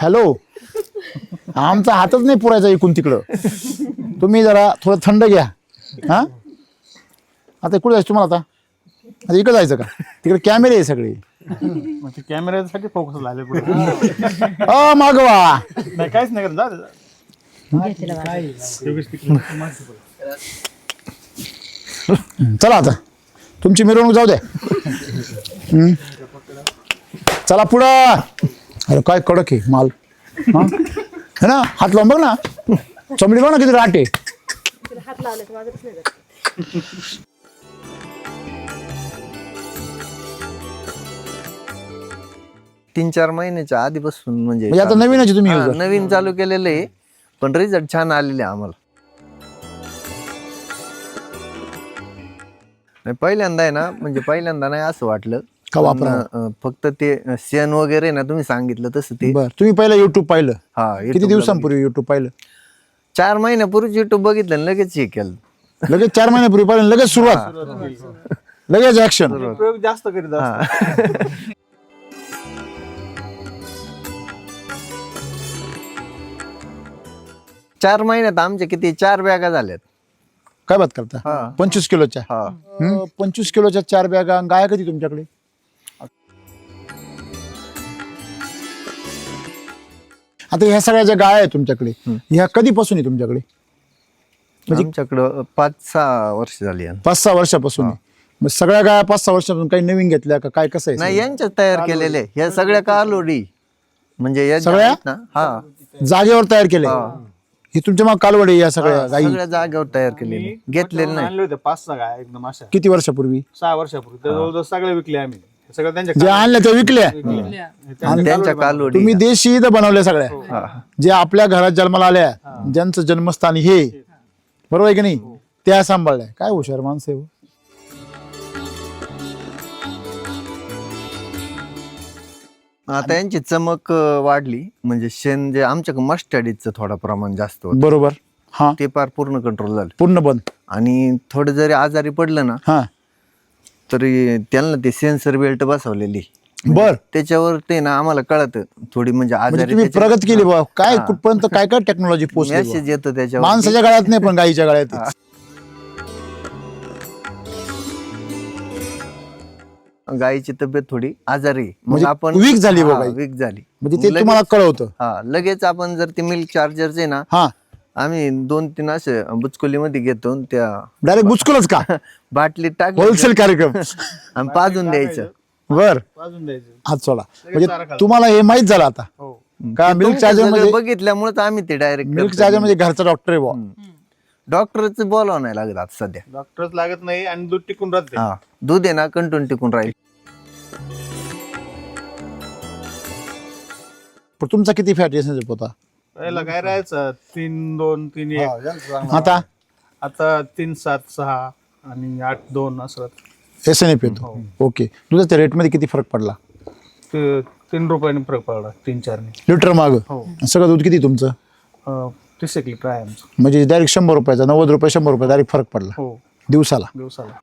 Hello, आमचा हातच नाही पुरायचा इकून तिकडं. तुम्ही जरा थोडं थंड घ्या. हा आता कुठे जायचं तुम्हाला? आता इकडे जायचं का? तिकडे कॅमेरे आहे सगळे. कॅमेऱ्यासाठी फोकस लागले पुढे. मागवा. नाही काहीच नाही करत, जा दे, जा. चला आता तुमची मिरवणूक जाऊ द्या. चला पुढं. अरे काय कडक आहे माल. है ना, हात लावून बघ ना, चमडी बघ ना किती राटे. हात लावले तर माझंच नाही जात. 3-4 महिन्याच्या आधीपासून म्हणजे आता नवीनच आहे तुम्ही हा, user? नवीन चालू केलेलं आहे, पण रिझल्ट छान आलेले आम्हाला. नाही, पहिल्यांदा आहे ना, म्हणजे पहिल्यांदा नाही असं वाटलं का वापरा. फक्त ते शेण वगैरे ना तुम्ही सांगितलं तसं ते. बरं, तुम्ही पहिलं युट्यूब पाहिलं? हा, किती दिवसांपूर्वी युट्यूब पाहिलं? 4 महिन्यापूर्वी युट्यूब बघितलं आणि लगेच हे केलं. लगेच 4 महिन्यापूर्वी पाहिलं, लगेच सुरुवात, लगेच ऍक्शन. प्रयोग जास्त करीत असतो. 4 महिन्यात आमच्या किती 4 बॅगा झाल्यात. काय बात करता? हा. 25 किलोच्या? हा, 25 किलोच्या 4 बॅगा. गाय कधी तुमच्याकडे? आता ह्या सगळ्या ज्या गाय आहेत तुमच्याकडे, ह्या कधीपासून आहे तुमच्याकडे? आमच्याकडं 5-6 वर्ष झाली. 5-6 वर्षापासून आहे. मग सगळ्या गाया 5-6 वर्षापासून काही नवीन घेतल्या का काय, कसं आहे? नाही, यांच्या तयार केलेले ह्या सगळ्या कालोडी, म्हणजे या सगळ्या? आहेत ना, हा, जागेवर तयार केले? हे तुमच्या मग कालवडे या सगळ्या गायी सगळ्या जागेवर तयार केलेले, घेतलेले नाही. आणले होते 5-6 गाय एकदम अशा किती वर्षापूर्वी? 6 वर्षापूर्वी. तर जवळजवळ सगळे विकले आम्ही. सगळं त्यांच्या जे आणल्या त्या विकल्या? आणि त्यांच्या कालोडी तुम्ही देशी इथं बनवल्या सगळ्या, जे आपल्या घरात जन्माला आल्या, ज्यांचं जन्मस्थान हे, बरोबर आहे की नाही, त्या सांभाळल्या. काय हुशार माणसं आहे हो. आता यांची चमक वाढली, म्हणजे शेण जे आमच्याकडे मस्टर्डीचं थोडं प्रमाण जास्त होतं, बरोबर. हा, ते फार पूर्ण कंट्रोल झालं. पूर्ण बंद. आणि थोडं जरी आजारी पडलं ना, हा, तरी त्यांना ते सेन्सर बेल्ट बसवलेली, बर. त्याच्यावर ते ना आम्हाला कळत थोडी, म्हणजे म्हणजे आजारी तुम्ही प्रगत केली बा. काय कुठपर्यंत काय काय टेक्नॉलॉजी पोहोचली बुवा. मेसेज येतो त्याच्यावर. माणसाच्या गळ्यात नाही पण गायीच्या गळ्यात आहे. गायीची तब्येत थोडी आजारी, मग म्हणजे आपण weak झाली बुवा गाई. वीक झाली, म्हणजे ते लगेच- तुम्हाला कळवतं. हा, लगेच आपण जर ते मिल्क चार्जरचे ना, हा, आम्ही 2-3 असे बुचकुलीमध्ये घेतो आणि त्या डायरेक्ट बुचकुलच का? बाटलीत टाक होलसेल कार्यक्रम. आणि पाजून द्यायचं. बर, वाजून द्यायचं. हात सोडा. म्हणजे तुम्हाला हे माहित झालं आता हो. का मिल्क चार्जर मध्ये? बघितल्यामुळे आम्ही ते डायरेक्ट मिल्क चार्जर म्हणजे घरचा डॉक्टर आहे बुवा. डॉक्टरच बोलावं नाही लागत आता सध्या. डॉक्टरच लागत नाही आणि दूध टिकून राहते. हा, दूध आहे ना कंटिन्यू टिकून राहील. पण तुमचा किती फॅट एसएनएफ होता पहिला काय राहायचं 3-2-3-1. आता? आता 3-7-6 आणि 8-2 असं. एसएनएफ येतो. ओके. दुधाच्या रेट मध्ये किती फरक पडला? 3 रुपयाने फरक पडला 3-4 लिटर माग? हो. सगळं दूध किती तुमचं? 30 लिटर आहे आमचं. म्हणजे डायरेक्ट 100 रुपयाचा, 90 रुपये 100 रुपये डायरेक्ट फरक पडला हो, दिवसाला. दिवसाला.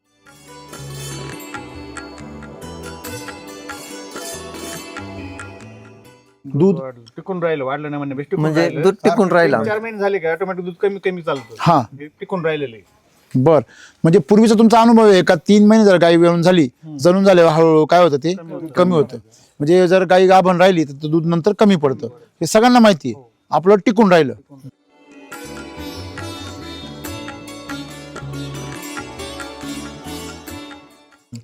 दूध टिकून राहिलं, वाढलं नाही म्हणजे म्हणजे दूध टिकून राहिलं. 4 महिने झाले का ऑटोमॅटिक दूध कमी कमी चालतं. हा, टिकून राहिलेलं आहे. बर. म्हणजे पूर्वीचा तुमचा अनुभव आहे का 3 महिने जर गाई वेळून झाली, जणून झाले, हळूहळू काय होतं ते कमी होतं. म्हणजे जर गाई गाभण राहिली तर दूध नंतर कमी पडतं. हे सगळ्यांना माहिती आहे. आपलं टिकून राहिलं.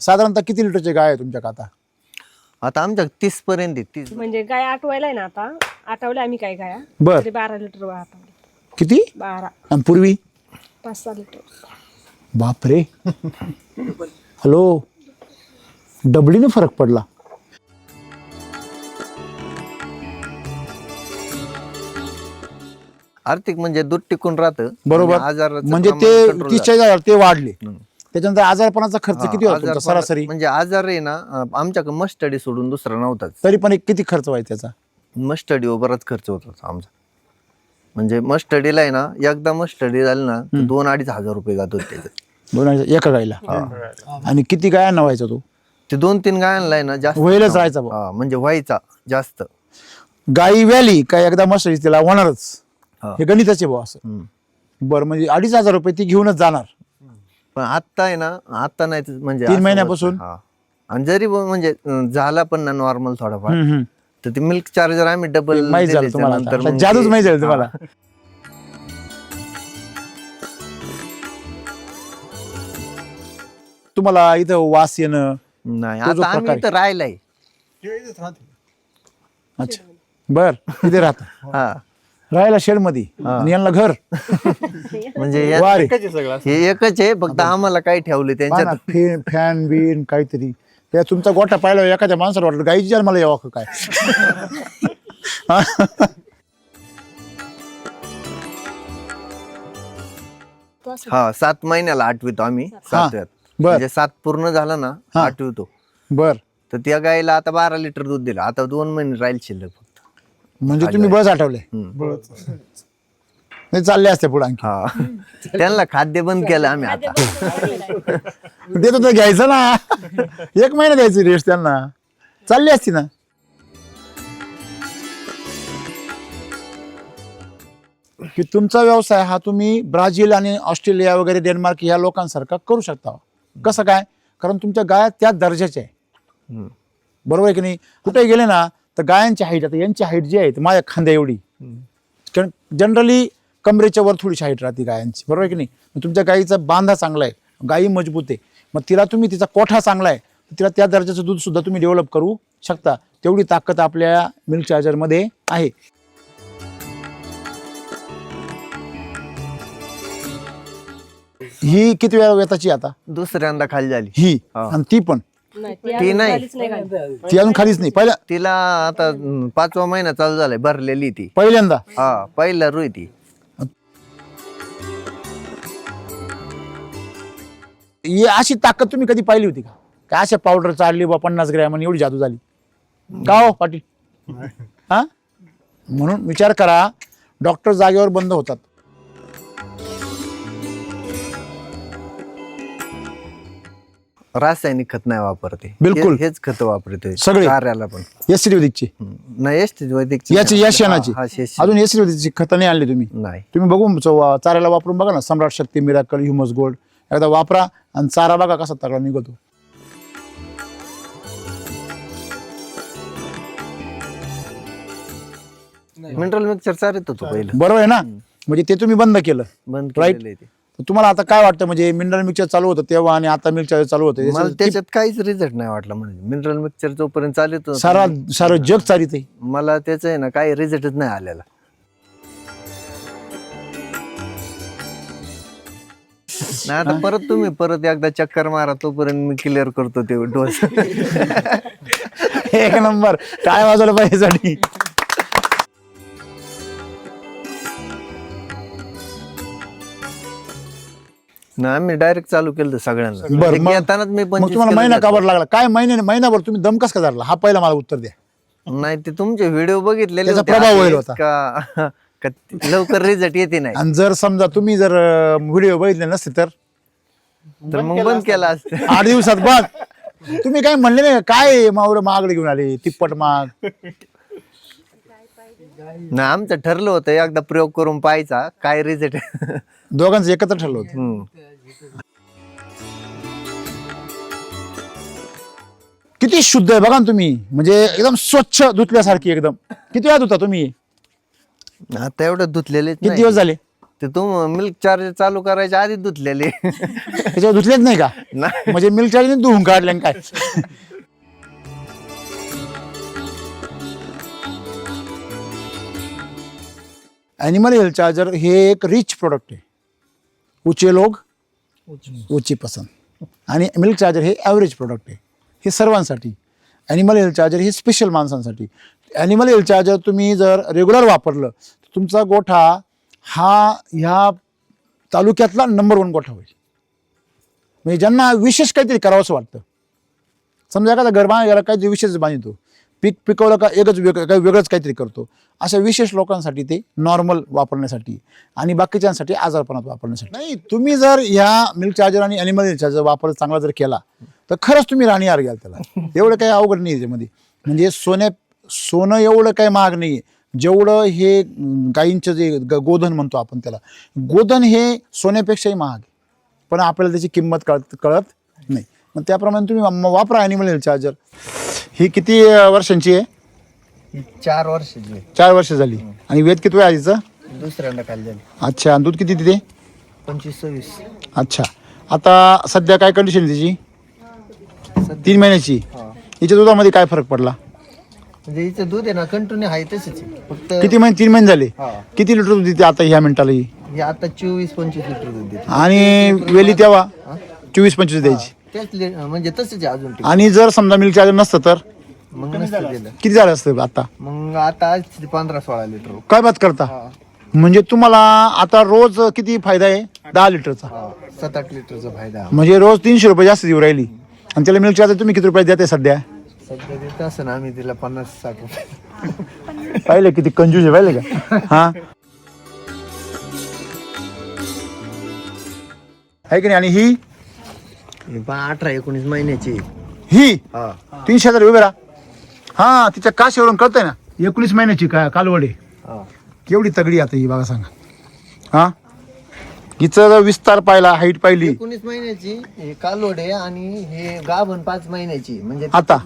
साधारणतः किती लिटरची गाय आहे तुमच्या आता? आता आमच्या 30 पर्यंत 30. म्हणजे गाय आठवायला आहे ना, आता आठवल्या आम्ही काय गाया बर. तरी 12 लिटर आठवले. किती? 12 आणि पूर्वी? 5-6 लिटर. बापरे. हॅलो, डबलीने फरक पडला. आर्थिक म्हणजे दूध टिकून राहतं. बरोबर. आजाराचं म्हणजे प्रमाण ते control 40-40,000 ते वाढले. त्याच्यानंतर आजारपणाचा खर्च झाला. किती होता तुमचा आजारपणा- सरासरी? म्हणजे आजार आहे ना, आमच्याकडे मस्टडी सोडून दुसरा नव्हताच. तरी पण एक किती खर्च व्हायचा त्याचा? मस्टडीवर बराच खर्च होत होता आमचा. म्हणजे मस्टडीला आहे ना, एकदा मस्टडी झाली ना 2-2.5 हजार रुपये जात होते त्याच्यात. 2 एका गाईला? आणि किती गायांना व्हायचा तो? ते 2-3 गायांना आहे ना जास्त व्हायलाच राहायचा बुवा. हा, म्हणजे व्हायचा जास्त. गाई व्याली काय एकदा मस्टडी तिला होणारच, हा. हे गणिताचे भाऊ असं. हम्म. बरं, म्हणजे 2,500 रुपये ती घेऊनच जाणार. पण आता आहे ना, आता नाही म्हणजे 3 असं महिन्यापासून? होतं. हा. आणि जरी म्हणजे झाला पण ना नॉर्मल थोडाफार, हम्म, हम्म. तर ते मिल्क चार्जर आम्ही डबल माहित झालं तुम्हाला आता. आता जादूच माहित झालं तुम्हाला. तुम्हाला इथं वास येणं. नाही, तो जो आता आम्ही प्रकार इथं राहिलाय. अच्छा, बर, इथे राहता, हा. राहायला शेड मध्ये, आणि यांना घर. म्हणजे या- वारे एकाच आहे सगळं असं. हे एकच आहे, फक्त आम्हाला काय ठेवले त्यांच्यात. फॅन बिन काहीतरी. त्या तुमचा गोठा पाहिला एखाद्या माणसाला वाटलं गाईची जाल मला यावं का काय. तो असं हा, 7 महिन्याला आठवितो आम्ही, 7व्यात. बर. म्हणजे 7 पूर्ण झालं ना, आठवितो. बर, तर त्या गाईला आता 12 लिटर दूध दिलं. आता 2 महिने राहील शिल्लक फक्त. म्हणजे तुम्ही बळच आठवले. नाही, चालले असते पुढे आणखी. हा. त्यांना खाद्य बंद केलं आम्ही आता. देतो तर घ्यायचं ना. 1 महिना द्यायची रेस्ट त्यांना, चालली असती ना. की तुमचा व्यवसाय हा तुम्ही ब्राझील आणि ऑस्ट्रेलिया वगैरे डेन्मार्क या लोकांसारखा करू शकता. कसं काय? कारण तुमच्या गाया त्या दर्जाच्या आहे. हम्म. बरोबर आहे की नाही? कुठे गेले ना तर गायांची हाईट, आता यांची हाईट जी आहे ती माझ्या खांद्या एवढी, जनरली कमरेच्या वर थोडीशी हाईट राहते गायांची, बरोबर आहे की नाही? मग तुमच्या गाईचा बांधा चांगला आहे, गाई मजबूत आहे, मग तिला तुम्ही तिचा कोठा चांगला आहे, तिला त्या दर्जाचं दूध सुद्धा तुम्ही डेव्हलप करू शकता. तेवढी ताकद आपल्या मिल्क चार्जरमध्ये आहे. ही किती वेळा वेताची आता? दुसऱ्यांदा खाली झाली. ही हा. आणि ती पण, नाही, ती नाही. खालीच नाही घालत. ती अजून खालीच नाही. तिला आता 5वा महिना चालू झालाय, भरलेली ती. पहिल्यांदा. हा, पहिला रुई ती. ही अशी ताकद तुम्ही कधी पाहिली होती का? काय अशा पावडर चालली बा 50 ग्रॅम आणि एवढी जादू झाली का हो पाटील? हा, म्हणून विचार करा, डॉक्टर जागेवर बंद होतात. रासायनिक खत नाही वापरते, बिलकुल. हेच खत वापरते सगळे? चाऱ्याला पण. एसिडिवैदिकची, नाही, वैदिक याची या शेणाची, अजून एसिडिवैदिकची खतं नाही आणली तुम्ही? नाही. तुम्ही बघू चाऱ्याला वापरून बघा ना, सम्राट शक्ती, मिराकल, ह्युमस गोल्ड एकदा वापरा आणि चारा बघा कसा तगडा निघतो. मिनरल मिक्सचर चालत होतो पहिलं, बरोबर आहे ना? म्हणजे ते तुम्ही बंद केलं, बंद Right. केलेलं आहे ते. तुम्हाला आता काय वाटतं, म्हणजे मिनरल मिक्सचर चालू होतं तेव्हा आणि आता मिल्क चार्जर चालू मला होतं, त्याच्यात काहीच रिझल्ट नाही वाटला. म्हणजे मिनरल मिक्सचर जोपर्यंत चालत होतं, सारं जग चालित आहे. मला त्याचं आहे ना काही रिझल्टच नाही आलेला. नाही, आता परत तुम्ही एकदा चक्कर मारा, तोपर्यंत मी क्लिअर करतो ते डोस. एक नंबर, काय वाजवलं पाहिजे साठी. नाही, आम्ही डायरेक्ट चालू केलं होतं सगळ्यांना. बरं, ते मग- घेतानाच मी मग 25 तुम्हाला किलो महिना घेतलं. काबर लागला? काय महिन्याभर तुम्ही दम कस का धरला? हा पहिला मला उत्तर द्या. नाही, ते तुमचे व्हिडिओ बघितलेले त्याचा होते, प्रभाव असे होईल होता. का लवकर रिझल्ट येते नाही, आणि जर समजा तुम्ही जर व्हिडिओ बघितले नसते तर तर मग बंद केला असतं. 8 दिवसात बघ. तुम्ही काय म्हणले नाही का? काय मावडं महागडे घेऊन आले, तिप्पट महाग. नाही, आमचं ठरलं होतं एकदा प्रयोग करून पाहायचा काय रिझल्ट. दोघांचं एकत्र ठरलं होतं. किती शुद्ध आहे बघा ना तुम्ही, म्हणजे एकदम स्वच्छ धुतल्यासारखी एकदम. किती वेळा धुता तुम्ही? आता एवढं धुतलेले किती दिवस झाले? ते मिल्क चार्जर चालू करायच्या आधी धुतलेले. त्याच्यावर धुतलेच नाही का? नाही. म्हणजे मिल्क चार्जर धुवून काढले आणि काय? ॲनिमल हेल्थ चार्जर हे एक रिच प्रोडक्ट आहे. ऊंचे लोग ऊंची पसंत. आणि मिल्क चार्जर हे ॲव्हरेज प्रोडक्ट आहे. हे सर्वांसाठी. ॲनिमल हेल्थ चार्जर हे स्पेशल माणसांसाठी. ॲनिमल हेल्थ चार्जर तुम्ही जर रेग्युलर वापरलं तर तुमचा गोठा हा ह्या तालुक्यातला नंबर 1 गोठा होईल. म्हणजे ज्यांना विशेष काहीतरी करावं असं वाटतं, समजा एखादा गरबा याला काहीतरी विशेष बांधतो, पीक पिकवलं का एकच वेगळंच काहीतरी करतो, अशा विशेष लोकांसाठी ते नॉर्मल वापरण्यासाठी आणि बाकीच्यांसाठी आजारपणात वापरण्यासाठी. नाही, तुम्ही जर ह्या मिल्क चार्जर आणि ॲनिमल हेल्थ चार्जर वापर चांगला जर केला तर खरंच तुम्ही राणी हार घ्याल त्याला. एवढं काही अवघड नाही त्याच्यामध्ये. म्हणजे सोनं एवढं काही महाग नाही जेवढं हे गायींचं जे गोधन म्हणतो आपण त्याला, गोधन हे सोन्यापेक्षाही महाग आहे. पण आपल्याला त्याची किंमत कळत नाही. मग त्याप्रमाणे तुम्ही वापरा ॲनिमल चार्जर. ही किती वर्षांची आहे? 4 वर्षाची 4 वर्ष झाली. आणि वेद किती आहे आजीचं? दुसऱ्यांदा खाली झाली. अच्छा. आणि दूध किती देते? 25-26. अच्छा. आता सध्या काय कंडिशन आहे तिची? 3 महिन्याची. हिच्या दुधामध्ये काय फरक पडला? म्हणजे हिचं दूध आहे ना कंटिन्यू आहे तसंच आहे. फक्त किती महिने? 3 महिने झाले. हा. किती लिटर दूध देते आता ह्या मिनिटाला ही? हे आता 24-25 लिटर दूध देते. आणि वेली तेव्हा 24-25 द्यायची. म्हणजे तसंच आहे अजून ते. आणि जर समजा मिल्क चार्जर नसतं तर मग नसतं दिलं. किती झालं असतं आता? मग आता 15-16 लिटर. काय बात करता? म्हणजे तुम्हाला आता रोज किती फायदा आहे? 10 लिटरचा. 7-8 लिटरचा फायदा आहे. म्हणजे रोज 300 रुपये जास्त देऊ राहिली. आणि त्याला मिल्क चार्जर तुम्ही किती रुपये देते सध्या? सध्या देत असं ना आम्ही तिला 50-60 रुपये. पाहिले किती कंजूस आहे, पाहिले का? हा, आहे की नाही? आणि ही 18-19 महिन्याची. ही हा 300,000 उभे राहा. हा, तिच्या काशीवरून कळतंय ना. 19 महिन्याची कालवडे. हा. केवढी तगडी आता ही बघा, सांगा. हा, हिचं विस्तार पाहिला, हाईट पाहिली. 19 महिन्याची हे कालोड आहे आणि हे गाभण 5 महिन्याची. म्हणजे आता?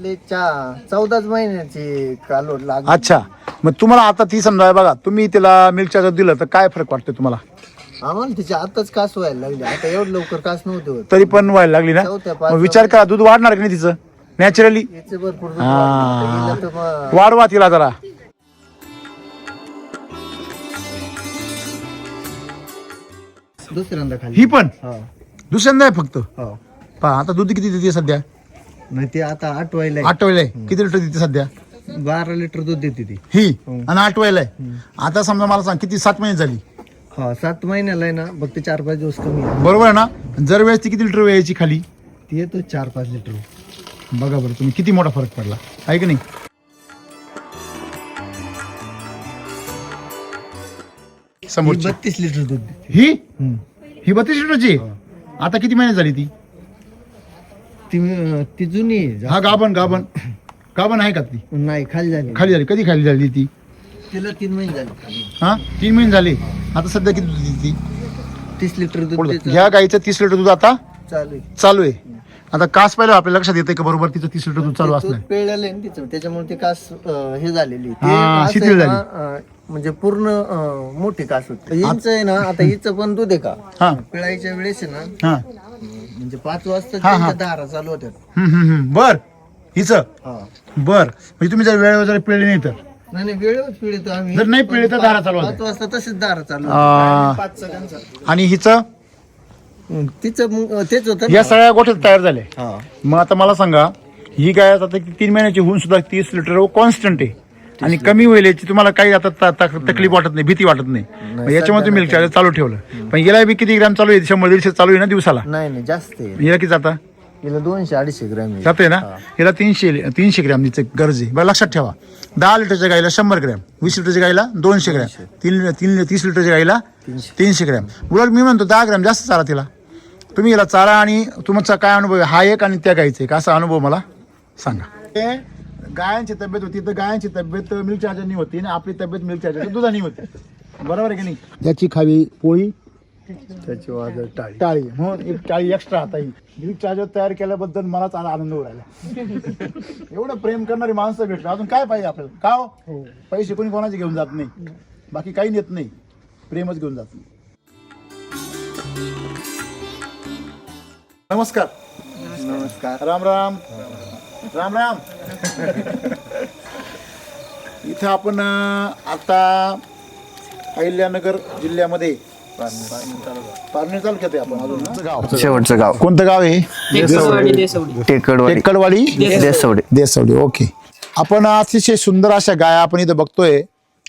14 महिन्याची कालोड लाग. अच्छा. मग तुम्हाला आता ती समजा बघा, तुम्ही तिला मिल्क चार्जर दिलं तर काय फरक वाटतोय तुम्हाला? आम्हाला तिच्या आताच कास व्हायला लागली. आता एवढं लवकर कास नव्हतं होत. तरी पण व्हायला लागली ना. चौथ्या मग पाचव्या विचार करा, दूध वाढणार की नाही तिचं नॅचरली? याचे भरपूर दूध हा. वाढलं. हिला तर मग वाढवा तिला जरा. दुसऱ्यांदा खाली. ही पण हा. दुसऱ्यांदा आहे फक्त. हो. पहा आता दूध किती देते सध्या? नाही ते आता 8 व्हायला. आठवायला आहे. किती लिटर देते सध्या? 12 लिटर दूध देते ती. ही आणि 8 आहे. आता समजा मला सांग, किती 7 महिने झाली हा 7 महिन्याला आहे ना, फक्त 4-5 दिवस कमी आहे. बरोबर आहे ना? जर वेळेस ती किती लिटर यायची खाली? ती येतो 4-5 लिटर. बघा बरं तुम्ही, किती मोठा फरक पडला आहे की नाही? समोरची 32 लिटर दूध देते. ही ही 32 लिटरची. आता किती महिने झाली ती? ती जुनी आहे. हा, गाभण आहे का ती? नाही खाली झाली. खाली झाली. कधी खाली झाली ती? तिला 3 महिने झाले खाली. हा, 3 महिने झाले. आता सध्या किती दूध देते ती? 30 लिटर दूध देते. ह्या गाईचं 30 लिटर दूध आता चालू आहे. चालू आहे. आता कास पाहिलं आपल्या लक्षात येते का बरोबर तिचं 30 लिटर दूध चालू दूध असणार? पिळलेलं आहे ना तिचं, त्याच्यामुळे ते कास हे झालेली. ते हा, कास शिथिल आहे ना, म्हणजे पूर्ण मोठी कास होती. हिंच आहे ना, आता हिचं पण दूध आहे का हा पिळायच्या वेळेस आहे ना, हा. म्हणजे 5 वाजता हा, हा. त्यांच्या दारा चालू होत्या. बर. हिचं हा. बर. म्हणजे तुम्ही जर वेळेवर जर पिळले नाही तर? नाही नाही, वेळेवर पिळतो आम्ही. जर नाही पिळले तर दारा चालू होत्या. 5 वाजता तसेच दारा चालू आ, होत्या. आणि हिचं तिचं मग तेच होतं या ना. सगळ्या गोष्टी तयार झाल्या. हा. मग आता मला सांगा, ही गाय आता 3 महिन्याची होऊन सुद्धा 30 लिटर कॉन्स्टंट आहे आणि कमी होईल याची तुम्हाला काही आता तकलीफ वाटत नाही, भीती वाटत नाही. मग याच्यामध्ये तुम्ही मिल्क चार्जर चालू ठेवलं. पण याला बी किती ग्रॅम चालू आहे? 100-150 चालू आहे ना दिवसाला? नाही नाही जास्त आहे. हिला किती जाता? हिला 200-250 ग्रॅम आहे. जाते ना. हिला 300 ग्रॅम तिचं गरज आहे. बरं लक्षात ठेवा, 10 लिटरच्या गाईला 100 ग्रॅम, 20 लिटरच्या गाईला 200 ग्रॅम, 30 लिटरच्या गाईला 300 ग्रॅम. उलट मी म्हणतो 10 ग्रॅम जास्त चारा तिला. तुम्ही याला चारा. आणि तुमचा काय अनुभव आहे हा एक आणि त्या गाईचा एक, असा अनुभव मला सांगा. गायांची तब्येत होती तर गायांची तब्येत मिल्क चार्जरनी होती आणि आपली तब्येत मिल्क चार्जरच्या दुधानी होती. बरोबर आहे की नाही? त्याची खावी पोळी, त्याची वाजत टाळी. टाळी म्हणून एक टाळी एक्स्ट्रा. आता ही मिल्क चार्जर तयार केल्याबद्दल मलाच आनंद होऊ राहिला. एवढं प्रेम करणारी माणसं भेटली, अजून काय पाहिजे आपल्याला? का हो? पैसे कोणी कोणाचे घेऊन जात नाही, बाकी काही नेत नाही, प्रेमच घेऊन जात नाही. नमस्कार. नमस्कार. राम राम. राम राम. इथं आपण आता अहिल्यानगर जिल्ह्यामध्ये पारनेर तालुक्यात आहे आपण. अजून गाव, शेवटचं गाव कोणतं गाव आहे? टेकडवाडी. टेकडवाडी देसवडे. देसवडी. ओके. आपण अतिशय सुंदर अशा गाया आपण इथं बघतोय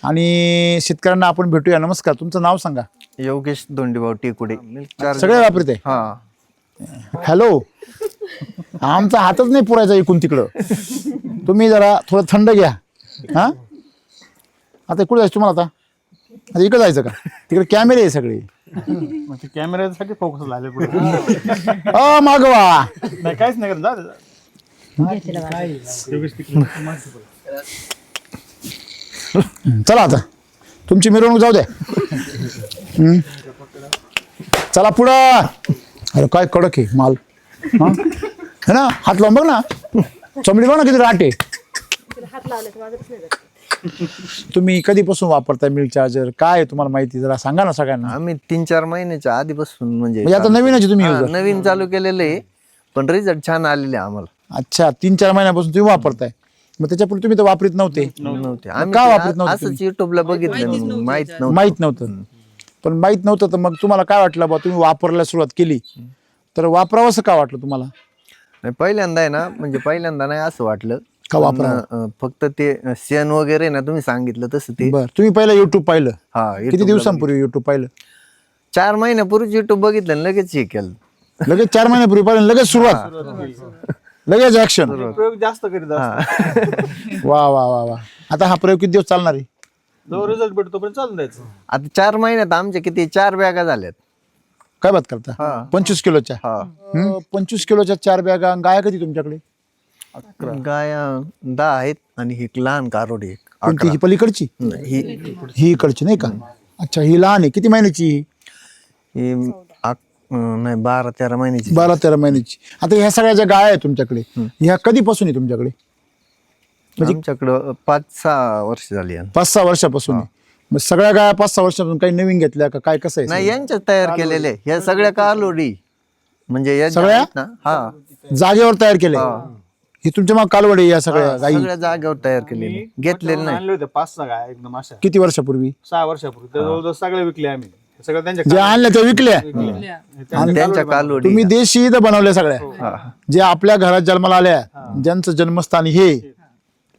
आणि शेतकऱ्यांना आपण भेटूया. नमस्कार, तुमचं नाव सांगा. योगेश दोंडीभाऊ टेकुडे. सगळे वापरत आहे. हा. हॅलो, आमचा हातच नाही पुरायचा इकून तिकडं. तुम्ही जरा थोडं थंड घ्या. हा, आता कुठे जायचं तुम्हाला? आता इकडे जायचं का? तिकडे कॅमेरे आहे सगळे. कॅमेऱ्यासाठी फोकस झाले पुढे. मागवा. नाही काहीच नाही करत. चला आता तुमची मिरवणूक जाऊ द्या. चला पुढं. अरे काय कडक आहे माल. है ना, हात लावून बघ ना, चमडी बघ ना किती राट आहे. तिला हात लावले तर माझंच नाही जात. तुम्ही कधीपासून वापरताय मिल्क चार्जर, काय आहे तुम्हाला माहिती, जरा सांगा ना सगळ्यांना. आम्ही 3-4 महिन्याच्या आधीपासून म्हणजे आता नवीनच तुम्ही हा, user? नवीन चालू केलेलं आहे, पण रिझल्ट छान आलेले आहे आम्हाला. अच्छा, 3-4 महिन्यापासून तुम्ही वापरताय. मग त्याच्यापूर्वी तुम्ही तर वापरत नव्हते. नव्हते आम्ही का ते वापरत नव्हते असंच युट्यूबला बघितलं, माहित नव्हतं. माहित नव्हतं. पण माहित नव्हतं तर मग तुम्हाला काय वाटलं बा, तुम्ही वापरायला सुरुवात केली तर वापरावं असं का वाटलं तुम्हाला? नाही, पहिल्यांदा आहे ना, म्हणजे पहिल्यांदा नाही असं वाटलं का पण, वापरावं? फक्त ते शेण वगैरे ना तुम्ही सांगितलं तसं ते. बरं, तुम्ही पहिलं युट्यूब पाहिलं? हा, किती दिवसांपूर्वी युट्यूब पाहिलं? 4 महिन्यापूर्वी युट्यूब बघितलं आणि लगेच हे केलं. लगेच 4 महिन्यापूर्वी पाहिलं, लगेच सुरुवात, लगेच ऍक्शन. प्रयोग जास्त करीत असतो. वा वा वा वा. आता हा प्रयोग किती दिवस चालणार आहे? जो रिझल्ट भेटतो पण चालून द्यायचं. आता 4 महिन्यात आमच्या किती 4 बॅगा झाल्यात. काय बात करता? 25 किलोच्या? 25 किलोच्या 4 बॅगा. गाय कधी तुमच्याकडे? गाय 10 आहेत आणि ही लहान कारोडी एक. कोणती, ही पलीकडची? ही इकडची नाही का? अच्छा, ही लहान आहे. किती महिन्याची? ही नाही 12-13 महिन्याची. 12-13 महिन्याची. आता ह्या सगळ्या ज्या गाय आहेत तुमच्याकडे, ह्या कधीपासून आहे तुमच्याकडे? आमच्याकडं 5-6 वर्ष झाली आहे. 5-6 वर्षापासून आहे. मग सगळ्या गाया 5-6 वर्षापासून काही नवीन घेतल्या का, काय कसं आहे? नाही, यांच्या तयार केलेले ह्या सगळ्या कालोडी, म्हणजे या सगळ्या? आहेत ना, हा जागेवर तयार केले? ही तुमच्या मग कालवडी या सगळ्या गाई सगळ्या जागेवर तयार केलेले, घेतलेले नाही. आणले होते 5-6 गाय एकदम अशा किती वर्षापूर्वी? 6 वर्षापूर्वी. तर जवळजवळ सगळे विकले आम्ही. सगळं त्यांच्या जे आणल्या त्या विकल्या? आणि त्यांच्या कालोडी तुम्ही देशी इथं बनवल्या सगळ्या, जे आपल्या घरात जन्माला आल्या, ज्यांचं जन्मस्थान हे,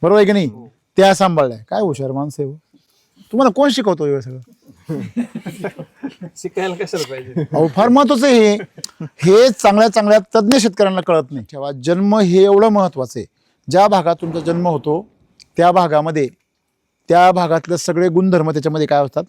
बरोबर आहे की नाही, त्या सांभाळल्या. काय हुशार माणसं आहे हो. तुम्हाला कोण शिकवतो हे सगळं? शिकायला कशाला पाहिजे. अहो, फार महत्वाचं आहे हे. चांगल्या चांगल्या तज्ञ शेतकऱ्यांना कळत नाही. तेव्हा जन्म हे एवढं महत्वाचं आहे. ज्या भागात तुमचा जन्म होतो त्या भागामध्ये, त्या भागातले सगळे गुणधर्म त्याच्यामध्ये काय असतात,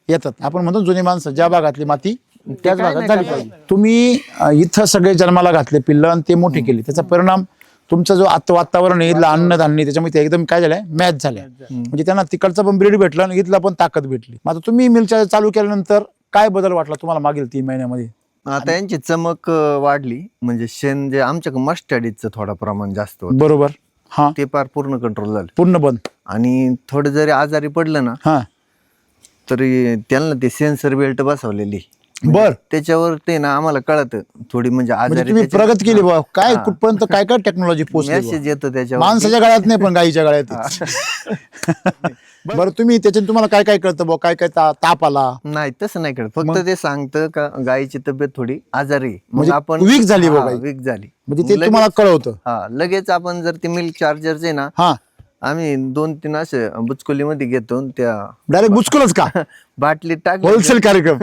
येतात. आपण म्हणतो जुनी माणसं, ज्या भागातली माती त्याच भागात झाली पाहिजे. तुम्ही इथं सगळे जन्माला घातले पिल्लं आणि ते मोठे केले, त्याचा परिणाम तुमचं जो आता वातावरण आहे, इथलं अन्नधान्य, त्याच्यामध्ये ते एकदम काय झालंय, मॅच झाल्या. म्हणजे त्यांना तिकडचा पण ब्रीड भेटला आणि इथला पण ताकद भेटली. आता तुम्ही मिल्क चालू केल्यानंतर काय बदल वाटला तुम्हाला मागील 3 महिन्यामध्ये? आता यांची चमक वाढली, म्हणजे शेण जे आमच्याकडे मस्टर्डीचं थोडं प्रमाण जास्त होतं, बरोबर. हा, ते फार पूर्ण कंट्रोल झालं. पूर्ण बंद. आणि थोडं जरी आजारी पडलं ना, हा, तरी त्यांना ते सेन्सर बेल्ट बसवलेली, बर. त्याच्यावर ते ना आम्हाला कळत थोडी, म्हणजे म्हणजे आजारी तुम्ही प्रगत केली बा. काय कुठपर्यंत काय काय टेक्नॉलॉजी पोहोचली मेसेज येतो त्याच्यावर. माणसाच्या गळ्यात नाही पण गाईच्या गळ्यात आहे. बरं, तुम्ही त्याच्यात तुम्हाला काय काय कळतं बा, काय काय ताप आला? नाही, तसं नाही कळत. फक्त ते सांगतं का गायीची तब्येत थोडी आजारी आहे. मग म्हणजे आपण weak झाली बा गाई. वीक झाली, म्हणजे ते तुम्हाला कळवतं? हा, लगेच आपण जर ते मिल्क चार्जरचे ना, हा, आम्ही 2-3 असे बुचकुलीमध्ये घेतो आणि त्या डायरेक्ट बुचकुलच का? बाटलीत टाक होलसेल कार्यक्रम.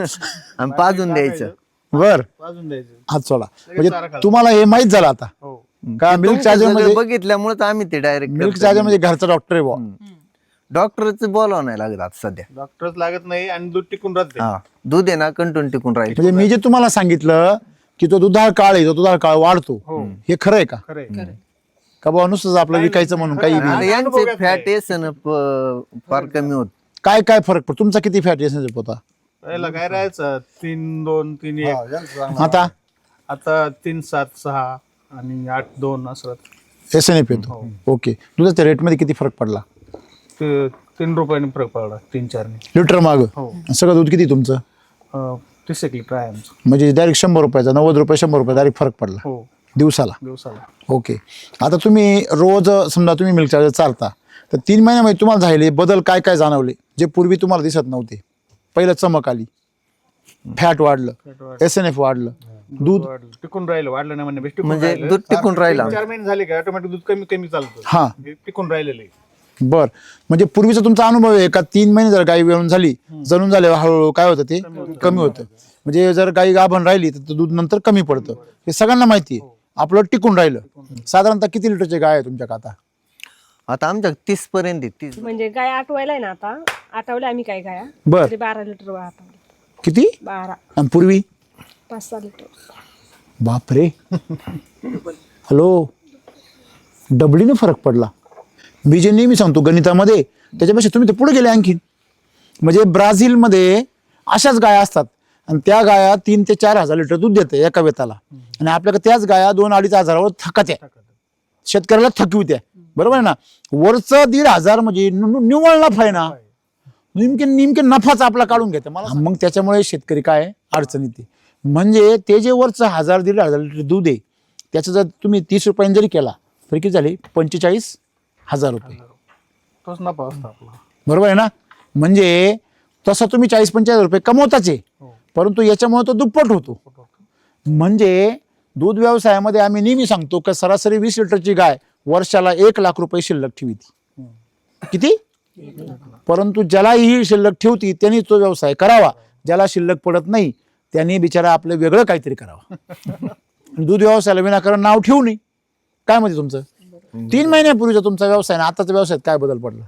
आणि पाजून द्यायचं. बर, वाजून द्यायचं. हात सोडा. म्हणजे तुम्हाला हे माहित झालं आता हो. का मिल्क चार्जर सगळं मध्ये? बघितल्यामुळे आम्ही ते डायरेक्ट मिल्क चार्जर म्हणजे घरचा डॉक्टर आहे बा. डॉक्टरच बोलावं नाही लागत आता सध्या. डॉक्टरच लागत नाही आणि दूध टिकून राहते. हा, दूध आहे ना कंटिन्यू टिकून राहील. म्हणजे मी जे तुम्हाला सांगितलं की तो दुधाळ काळ आहे, तो दुधाळ काळ वाढतो, हे खरं आहे का? खरंय. का बा नुसतंच आपलं विकायचं म्हणून काही आता नाही? यांचे फॅट एसन फार कमी होत. काय काय फरक पडतो? तुमचा किती फॅट एसिड होता पहिला काय राहायचं 3-2-3-1. आता 3-7-6 आणि 8-2 असं. एसएनएफ येतो. ओके. दुधाच्या रेटमध्ये किती फरक पडला? 3 रुपयाने फरक पडला, 3-4 लिटर माग. सगळं दूध किती तुमचं? 30 लिटर आहे आमचं. म्हणजे डायरेक्ट 100 रुपयाचा, 90 रुपये 100 रुपये डायरेक्ट फरक पडला हो, दिवसाला. दिवसाला. ओके. आता तुम्ही रोज समजा तुम्ही मिल्क चार्जर चालता, तर 3 महिन्यामध्ये तुम्हाला झाले बदल काय काय जाणवले जे पूर्वी तुम्हाला दिसत नव्हते? पहिलं चमक आली, फॅट वाढलं, एसएनएफ वाढलं, दूध टिकून राहिलं, वाढलं नाही म्हणजे म्हणजे दूध टिकून राहिलं. 4 महिने झाले का ऑटोमॅटिक दूध कमी कमी चालतं. हा, टिकून राहिलेलं आहे. बर. म्हणजे पूर्वीचा तुमचा अनुभव आहे का 3 महिने जर गाई वेळून झाली, जणून झाले, हळूहळू काय होतं ते कमी होतं. म्हणजे जर गाई गाभण राहिली तर दूध नंतर कमी पडतं, हे सगळ्यांना माहिती आहे. आपलं टिकून राहिलं. साधारणतः किती लिटरची गाय आहे तुमच्या आता? आता आमच्या 30 पर्यंत 30. म्हणजे गाय आठवायला ना, आता आठवल्या आम्ही काय गाया, बर. तरी 12 लिटर आठवले. किती? 12. आणि पूर्वी? 5-6 लिटर. बापरे. हॅलो, डबलीनं फरक पडला. मी जे नेहमी सांगतो गणितामध्ये त्याच्यापेक्षा तुम्ही ते पुढे गेले आणखीन. म्हणजे ब्राझीलमध्ये अशाच गाया असतात आणि त्या गाया 3 ते 4 हजार लिटर दूध देते एका वेताला, आणि आपल्याकडे त्याच गाया 2-2.5 हजारावर थकत्या, शेतकऱ्याला थकवित्या. बरोबर आहे ना. वरचं 1,500 म्हणजे निव्वळ नफा आहे ना, नेमके नफाच आपला काढून घेते मला. मग त्याच्यामुळे शेतकरी काय अडचण येते. म्हणजे ते जे वरचं 1,000-1,500 लिटर दूध आहे त्याचं जर तुम्ही 30 रुपयांनी जरी केला तरी किती झाले 45,000 रुपये. तोच नफा असतो आपला. बरोबर आहे ना. म्हणजे तसं तुम्ही 40-45 रुपये कमवताच आहे, परंतु याच्यामुळे तो दुप्पट होतो. म्हणजे दूध व्यवसायामध्ये आम्ही नेहमी सांगतो की सरासरी 20 लिटरची गाय वर्षाला 1 लाख रुपये शिल्लक ठेवती. किती? परंतु ज्याला ही शिल्लक ठेवती त्यांनी तो व्यवसाय करावा, ज्याला शिल्लक पडत नाही त्यांनी बिचारा आपलं वेगळं काहीतरी करावं. दूध व्यवसायाला विनाकारण नाव ठेवू नये. काय म्हणजे तुमचं 3 महिन्यापूर्वीचा तुमचा व्यवसाय ना आताच्या व्यवसायात काय बदल पडला?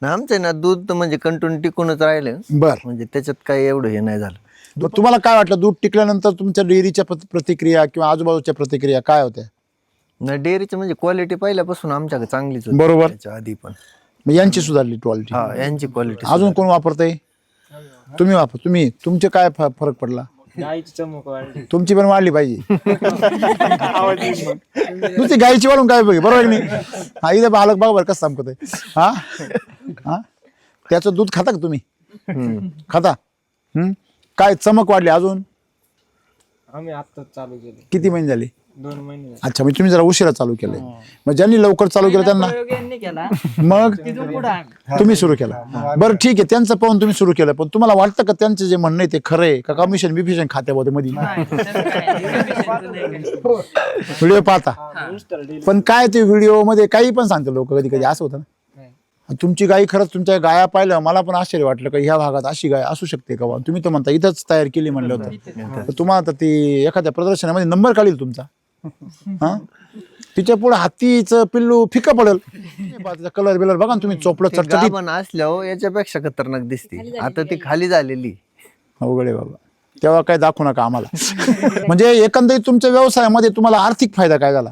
ना आमचं ना दूध म्हणजे कंटिन्यू टिकूनच राहिलं, बर. म्हणजे त्याच्यात काही एवढं हे नाही झालं. मग तुम्हाला काय वाटलं दूध टिकल्यानंतर तुमच्या डेअरीच्या प्रतिक्रिया किंवा आजूबाजूच्या प्रतिक्रिया काय होत्या? ना डेअरीची म्हणजे क्वालिटी पहिल्यापासून आमच्याकडे चांगलीच होती. बरोबर. त्याच्या आधी पण मग यांची सुधारली क्वालिटी. हा, यांची क्वालिटी अजून कोण वापरतंय? तुम्ही तुमचे काय फरक पडला? गाईची चमक वाढली. तुमची पण वाढली पाहिजे. नुसती गायची वाढून काय पाहिजे, बरोबर नाही? हा, इथे बालक बघा बरं कसं चमकत आहे. हा हा, त्याचं दूध खाता का तुम्ही? खाता? काय चमक वाढली अजून? आम्ही आत्ताच चालू केले, किती महिने झाले? 2 महिने झाले. अच्छा, म्हणजे तुम्ही जरा उशिरा चालू केलंय. मग ज्यांनी लवकर चालू केलं त्यांना प्रयोग यांनी केला, मग तिथून पुढं आम्ही. तुम्ही सुरू केला. बरं ठीक आहे, त्यांचं पाहून तुम्ही सुरू केलं, पण तुम्हाला वाटतं का त्यांचं जे म्हणणं आहे ते खरं आहे का? कमिशन बिफिशन खात्यामध्ये मध्ये नाही, तसं काही नाही. कमिशनचं नाही काही. व्हिडिओ पाहता, Insta ला daily. पण काय ते व्हिडिओ मध्ये काही पण सांगते लोक, कधी कधी असं होतं ना. नाही. तुमची गाय खरंच तुमच्या गाया पाहिलं मला पण आश्चर्य वाटलं का ह्या भागात अशी गाय असू शकते का बा? तुम्ही तर म्हणता इथंच तयार केली म्हणलं होतं, तर तुम्हाला तर ती एखाद्या प्रदर्शनामध्ये नंबर काढील तुमचा. हा, तिच्या पुढे हत्तीचं पिल्लू फिकं पडेल. तिचा कलर बिलर बघा ना तुम्ही, चोपलं चटचटीत. गाभण असल्यावर याच्यापेक्षा खतरनाक दिसते. आता ती खाली झालेली. अवघड आहे बाबा, तेव्हा काय दाखवू नका आम्हाला. म्हणजे एकंदरीत तुमच्या व्यवसायामध्ये तुम्हाला आर्थिक फायदा काय झाला?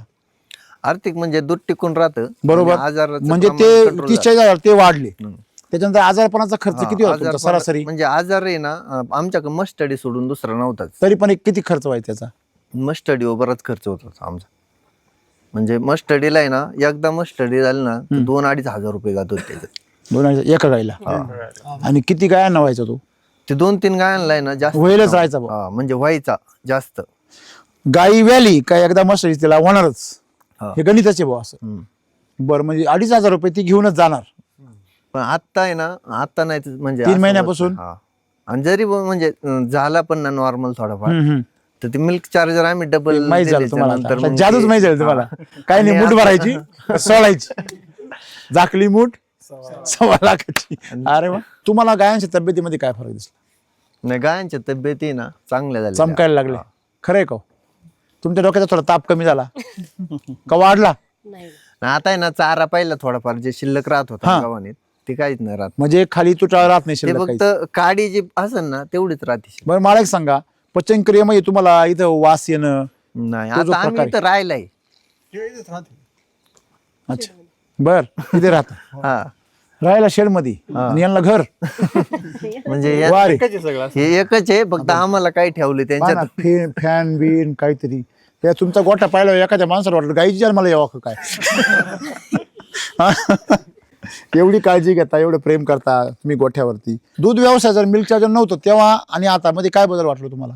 आर्थिक म्हणजे दूध टिकून राहतं. बरोबर. आजाराचं म्हणजे प्रमाण ते control 30-40 ते वाढले. त्याच्यानंतर आजारपणाचा खर्च झाला. किती होता आजार तुमचा सरासरी? म्हणजे आजार आहे ना, आमच्याकडे मस्टडी सोडून दुसरा नव्हताच. तरी पण एक किती खर्च व्हायचा त्याचा? मस्टडीवर बराच खर्च होत होता आमचा. म्हणजे मस्टडीला आहे ना, एकदा मस्टडी झाली ना 2-2.5 हजार रुपये जात होते त्याच्यात. एका गायला. आणि किती गायांना व्हायचा तो? ते 2-3 गायांना आहे ना जास्त व्हायलाच राहायचा बुवा. हा, म्हणजे व्हायचा जास्त. गाई व्याली काय एकदा मस्त तिला होणारच, हा. हे गणिताचे भाऊ असं. हम्म. बरं, म्हणजे 2,500 रुपये ती घेऊनच जाणार. पण आता आहे ना, आता नाही म्हणजे 3 असं महिन्यापासून? होतं. हा. आणि जरी म्हणजे झाला पण ना नॉर्मल थोडाफार, हम्म. तर ते मिल्क चार्जर आम्ही डबल माहित झालं तुम्हाला आता. आता जादूच माहित झालं तुम्हाला. काय नाही, मूठ भरायची सोडायची, झाकली मूठ 1.25 लाखाची. अरे वा, तुम्हाला गायांच्या तब्येतीमध्ये काय फरक दिसला? नाही, गायांच्या तब्येती ना चांगल्या झाल्या. चमकायला लागले. खरं आहे का? तुमच्या डोक्याचा थोडा ताप कमी झाला का वाढला? नाही. आता आहे ना, चारा पाहिला थोडाफार जे शिल्लक राहत होता गावाने, ते काहीच नाही राहत. म्हणजे खाली तुटाळा राहत नाही ते शिल्लक फक्त काहीच. काडी जी असेल ना तेवढीच राहते. बरं, मला एक सांगा, पचनक्रियेमध्ये तुम्हाला इथं वास येणं? नाही, तो जो आता आम्ही प्रकार इथं राहिलाय. अच्छा, बर, इथे राहता हा, राहायला शेड मध्ये, आणि यांना घर. म्हणजे वारे हे एकच आहे, फक्त आम्हाला काय ठेवले त्यांच्यात. फॅन बिन काहीतरी. त्या तुमचा गोठा पाहिला एखाद्या माणसाला वाटलं गाईची जर मला यावं का काय. एवढी काळजी घेता, एवढं प्रेम करता तुम्ही गोठ्यावरती. दूध व्यवसाय जर मिल्क चार्जर नव्हतं तेव्हा आणि आता मध्ये काय बदल वाटलो तुम्हाला?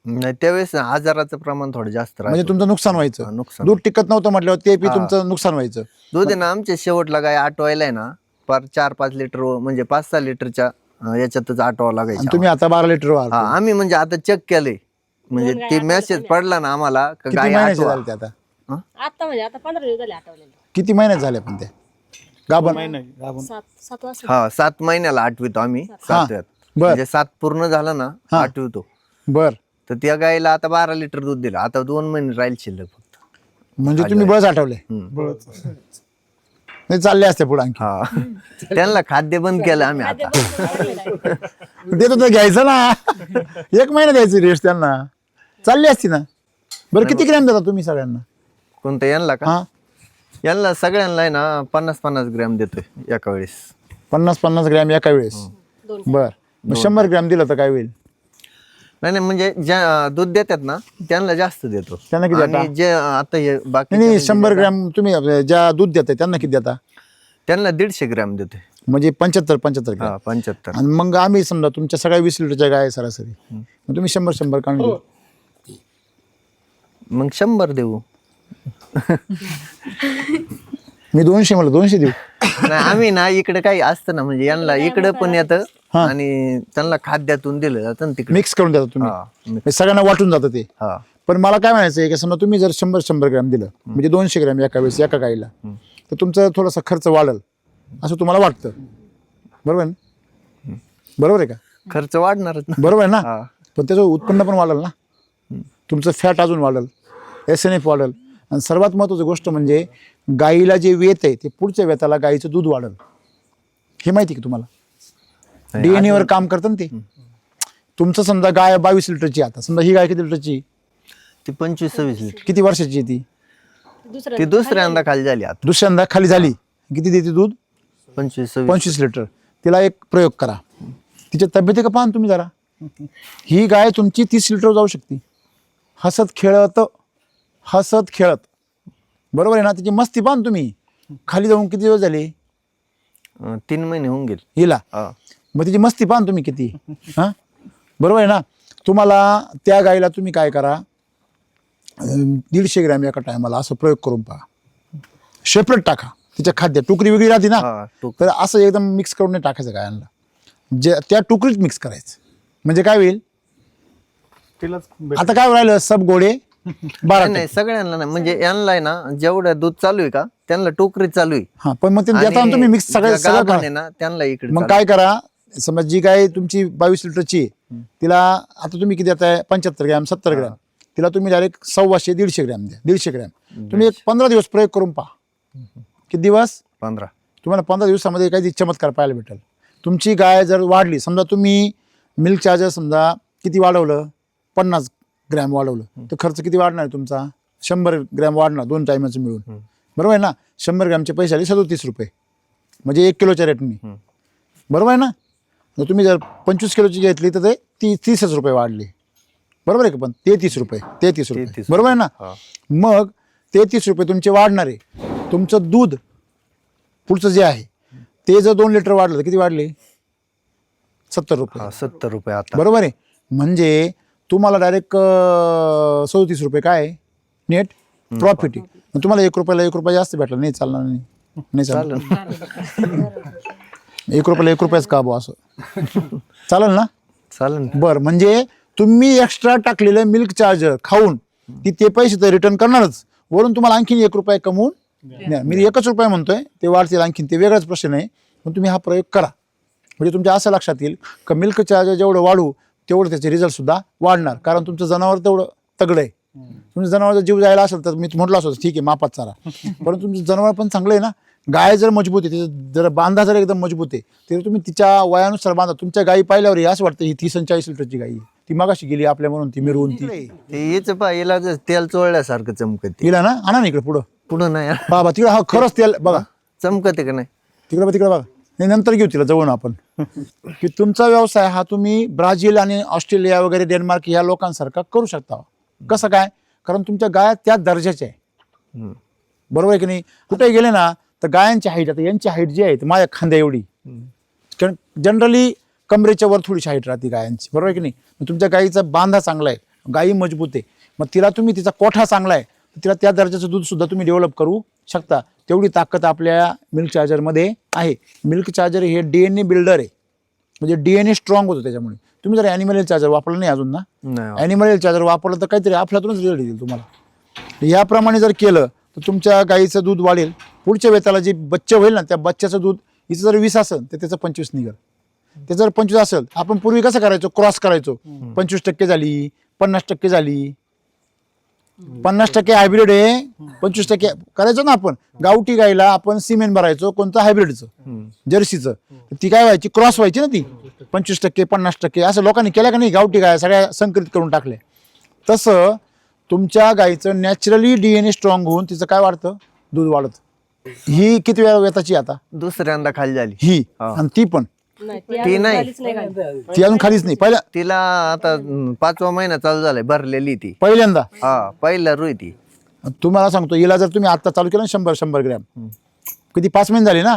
नाही, त्यावेळेस आजाराचं प्रमाण थोडं जास्त म्हणजे राहतं. तुमचं नुकसान व्हायचं. नुकसान. दूध टिकत नव्हतं म्हटल्यावर ते पी तुमचं नुकसान व्हायचं. दूध आहे ना, आमच्या शेवटला गाय आटवायला ना पर 4-5 लिटर म्हणजे 5-6 लिटरच्या याच्यातच आटवा आणि लागायचं. तुम्ही आता 12 लिटर हा, आम्ही म्हणजे आता चेक केले, म्हणजे ते मेसेज पडला ना आम्हाला का किती गाय महिन्याचे आटवा. झाले ते आता? आता म्हणजे आता 15 दिवस झाले आठवलेले. किती महिन्यात झाले पण ते गाभण? 7 वाजता. हा, 7 महिन्याला आठवितो आम्ही. 7व्यात बर. म्हणजे 7 पूर्ण झालं ना आठवितो. बर, तर त्या गायीला आता 12 लिटर दूध दिलं. आता 2 महिने राहील शिल्लक फक्त. म्हणजे तुम्ही बळच आठवले. नाही, चालले असते पुढे आणखी. हा, त्यांना खाद्य बंद केलं आम्ही आता. देत होतं घ्यायचं ना, 1 महिना द्यायची रेस्ट त्यांना, चालली असती ना. बरं, किती ग्रॅम देता तुम्ही सगळ्यांना? कोणतं यांना का? हा, यांना सगळ्यांना आहे ना 50-50 ग्रॅम देतोय एका वेळेस. 50-50 ग्रॅम एका वेळेस. बर, मग 100 ग्रॅम दिलं तर काय होईल? नाही म्हणजे ज्या दूध देतात ना त्यांना जास्त देतो. त्यांना किती देता? आणि जे आता हे बाकी नाही 100 ग्रॅम तुम्ही ज्या दूध देताय त्यांना किती देता? त्यांना 150 ग्रॅम देतोय. म्हणजे 75 ग्रॅम. हा 75. आणि मग आम्ही समजा तुमच्या सगळ्या 20 लिटरच्या गाय सरासरी, मग तुम्ही 100 काढून देऊ. मग 100 देऊ. मी 200 म्हणलं 200 देऊ. नाही आम्ही ना इकडे काही असतं ना म्हणजे यांना इकडे पण येतं आणि त्यांना खाद्यातून दिलं जातं ना तिकडे. मिक्स करून देता तुम्ही. हा, म्हणजे सगळ्यांना वाटून जातं ते. हा. पण मला काय म्हणायचं आहे की समजा तुम्ही जर 100 ग्रॅम दिलं म्हणजे 200 ग्रॅम एका वेळेस एका गाईला, तर तुमचा थोडासा खर्च वाढेल असं तुम्हाला वाटतं. बरोबर आहे ना? बरोबर आहे का? खर्च वाढणारच ना. बरोबर आहे ना? हा. पण त्याचं उत्पन्न पण वाढेल ना, तुमचं फॅट अजून वाढेल, SNF वाढेल. आणि सर्वात महत्त्वाची गोष्ट म्हणजे गाईला जे वेत आहे ते पुढच्या वेताला गाईचं दूध वाढेल. हे माहिती का तुम्हाला? DNA वर काम करतं ना ते. तुमचं समजा गाय 22 लिटरची, आता समजा ही गाय किती लिटरची? ती 25-26 लिटर. किती वर्षाची आहे ती? ती दुसऱ्यांदा खाली झाली आता. दुसऱ्यांदा खाली झाली. किती देते दूध? 25-26. 25 लिटर. तिला एक प्रयोग करा, तिच्या तब्येती का पाहा ना तुम्ही जरा. ही गाय तुमची 30 लिटर जाऊ शकते हसत खेळत. बरोबर आहे ना? तिची मस्ती पाहा ना तुम्ही. खाली जाऊन किती दिवस झाले? 3 महिने होऊन गेले. हिला. हा. मग तिची मस्ती पाहा ना तुम्ही किती. हा, बरोबर आहे ना? तुम्हाला त्या गायीला तुम्ही काय करा, 150 ग्रॅम एका टायमाला असं प्रयोग करून पहा. सेपरेट टाका. तिच्या खाद्य टुकरी वेगळी राहते ना, हा, तर असं एकदम मिक्स करून नाही टाकायचं गायांना. जे त्या टुकरीत मिक्स करायचं. म्हणजे काय होईल? तिलाच आता काय राहिलं? सब गोडे 12. नाही सगळ्यांना नाही म्हणजे यांना आहे ना जेवढं दूध चालू आहे का त्यांना टोकरी चालू आहे. हा, पण मग ते देता ना तुम्ही मिक्स ज्या सगळं गाभण करा. आहे ना त्यांना इकडे मग चालू. काय करा, समज जी गाय तुमची 22 लिटरची आहे, तिला आता तुम्ही किती देताय? 75 ग्रॅम 70 ग्रॅम. तिला तुम्ही डायरेक्ट 150-150 ग्रॅम द्या. 150 ग्रॅम तुम्ही एक 15 दिवस प्रयोग करून पहा. किती दिवस? 15. तुम्हाला 15 दिवसामध्ये काही चमत्कार पाहायला भेटेल. तुमची गाय जर वाढली, समजा तुम्ही मिल्क चार्जर समजा किती वाढवलं? 50 ग्रॅम वाढवलं, तर खर्च किती वाढणार आहे तुमचा? 100 ग्रॅम वाढणार 2 टायमाचं मिळून. बरोबर आहे ना? 100 ग्रॅमचे पैसे आले 37 रुपये, म्हणजे 1 किलोच्या रेटने. बरोबर आहे ना? जर तुम्ही जर 25 किलोची घेतली तर ते 30 रुपये वाढले. बरोबर आहे का? पण 33 रुपये. 33 रुपये. बरोबर आहे ना? मग 33 रुपये तुमचे वाढणार आहे. तुमचं दूध पुढचं जे आहे ते जर 2 लिटर वाढलं तर किती वाढले? 70 रुपये. 70 रुपये आता. बरोबर आहे? म्हणजे तुम्हाला डायरेक्ट 37 रुपये काय नेट प्रॉफिट आहे. मग तुम्हाला 1 रुपयाला 1 रुपया जास्त भेटला नाही चालणार? नाही चालणार. 1 रुपयाला 1 रुपयाच का बुवा असं चालेल ना? चालेल. बरं, म्हणजे तुम्ही एक्स्ट्रा टाकलेलं मिल्क चार्जर खाऊन ते पैसे तर रिटर्न करणारच, वरून तुम्हाला आणखीन 1 रुपया कमवून द्या. मी 1 रुपया म्हणतोय, ते वाढतील आणखीन, ते वेगळाच प्रश्न आहे. पण तुम्ही हा प्रयोग करा, म्हणजे तुमच्या असं लक्षात येईल का मिल्क चार्जर जेवढं वाढू तेवढं त्याचे रिझल्ट सुद्धा वाढणार. कारण तुमचं जनावर तेवढं तगडं आहे. तुमच्या जनावरचा जीव जायला असेल तर मी म्हटलं असं ठीक आहे मापात चारा, परंतु तुमचं जनावर पण चांगलं आहे ना. गाय जर मजबूत आहे, तिचं जर बांधा जर एकदम मजबूत आहे, तर तुम्ही तिच्या वयानुसार बांधा. तुमच्या गायी पाहिल्यावर असं वाटतं ही 30-40 लिटरची गाई, ती मगाशी गेली आपल्या म्हणून ती मिरवून ती हेच पा हिला तेल चोळल्यासारखं चमकते. तिला ना आणा ना इकडे पुढं पुढं नाही बाबा तिकडे. हा खरंच तेल बघा चमकते का नाही? तिकडे बघा. नाही नंतर घेऊ तिला जवळ आपण. की तुमचा व्यवसाय हा तुम्ही ब्राझील आणि ऑस्ट्रेलिया वगैरे डेन्मार्क या लोकांसारखा करू शकता. कसं काय? कारण तुमच्या गाया त्या दर्जाच्या आहे. बरोबर आहे की नाही? कुठे गेले ना तर गायांची हाईट, आता यांची हाईट जी आहे ती माझ्या खांद्या एवढी, कारण जनरली कमरेच्या वर थोडीशी हाईट राहते गायांची. बरोबर आहे की नाही? तुमच्या गाईचा बांधा चांगला आहे, गाई मजबूत आहे, मग तिला तुम्ही तिचा कोठा चांगला आहे, तिला त्या दर्जाचं दूध सुद्धा तुम्ही डेव्हलप करू शकता. तेवढी ताकद आपल्या मिल्क चार्जरमध्ये आहे. मिल्क चार्जर हे DNA बिल्डर आहे, म्हणजे DNA स्ट्रॉंग होतं त्याच्यामुळे. तुम्ही जर ॲनिमल चार्जर वापरलं नाही अजून ना, ॲनिमल चार्जर वापरलं तर काहीतरी आपल्यातूनच रिझल्ट येईल तुम्हाला. याप्रमाणे जर केलं तर तुमच्या गाईचं दूध वाढेल. पुढच्या वेताला जे बच्चे होईल ना, त्या बच्च्याचं दूध हिचं जर 20 असेल तर त्याचं 25 निघेल. ते जर 25 असेल, आपण पूर्वी कसं करायचो, क्रॉस करायचो, 25% झाली, 50% झाली, 50% हायब्रिड आहे, 25% करायचो ना आपण. गावठी गाईला आपण सिमेंट भरायचो, कोणतं हायब्रिडचं, जर्सीचं. ती काय व्हायची, क्रॉस व्हायची ना ती. 25% 50% असं लोकांनी केलं का नाही? गावठी गाय सगळ्या संकलित करून टाकल्या. तसं तुमच्या गाईचं नॅचरली DNA स्ट्रॉंग होऊन तिचं काय वाढतं? दूध वाढतं. ही किती वेळा वेताची आता दुसऱ्यांदा खाली झाली. ही हा. आणि ती पण नाही ती नाही. झालीच नाही घाली. ती अजून खालीच नाही पहिल्या तिला आता 5वा महिना चालू झालाय, भरलेली ती. पहिल्यांदा हा पहिला रुई ती. तुम्हाला सांगतो हिला जर तुम्ही आता चालू केलं ना 100 ग्रॅम किती 5 महिने झाले ना.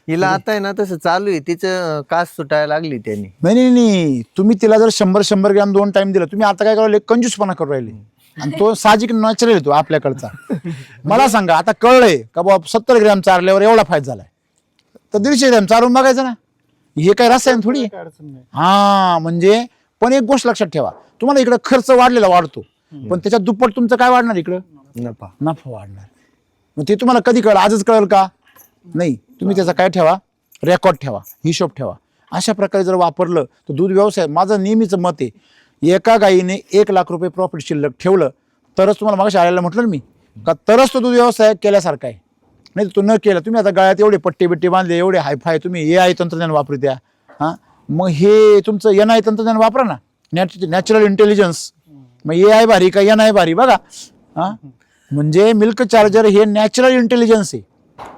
हिला आता आहे ना तसं चालू आहे, तिचं कास सुटायला लागली त्यांनी. नाही तुम्ही तिला जर 100 ग्रॅम 2 टाइम दिला, तुम्ही आता काय करायला कंजूसपणा करू राहिले. आणि तो साहजिक नॅचरल आहे तो आपल्याकडचा. मला सांगा आता कळलंय का बाबा 70 ग्रॅम चारल्यावर एवढा फायदा झालाय, तर 150 ग्रॅम चारून बघायचं ना. हे काय रसायन थोडी आहे. काय अडचण नाही. हा म्हणजे पण एक गोष्ट लक्षात ठेवा, तुम्हाला इकडे खर्च वाढलेला वाढतो, पण त्याच्यात दुप्पट तुमचं काय वाढणार इकडं, नफा. नफा वाढणार. मग ते तुम्हाला कधी कळलं, आजच कळेल का नाही. तुम्ही त्याचा काय ठेवा, रेकॉर्ड ठेवा, हिशोब ठेवा. अशा प्रकारे जर वापरलं तर दूध व्यवसाय, माझं नेहमीचं मत आहे, एका गायीने 1 लाख रुपये प्रॉफिट शिल्लक ठेवलं तरच, तुम्हाला मागाशी आलेला म्हटलं ना मी का, तरच तो दूध व्यवसाय केल्यासारखा आहे. नाही तर तो न केला, तुम्ही आता गळ्यात एवढे पट्टे बिट्टे बांधले, एवढे हायफाय तुम्ही AI तंत्रज्ञान वापरत्या. हां मग हे तुमचं NI तंत्रज्ञान वापरा ना, नॅचरल इंटेलिजन्स. मग AI भारी का NI भारी बघा. हां म्हणजे मिल्क चार्जर हे नॅचरल इंटेलिजन्स आहे.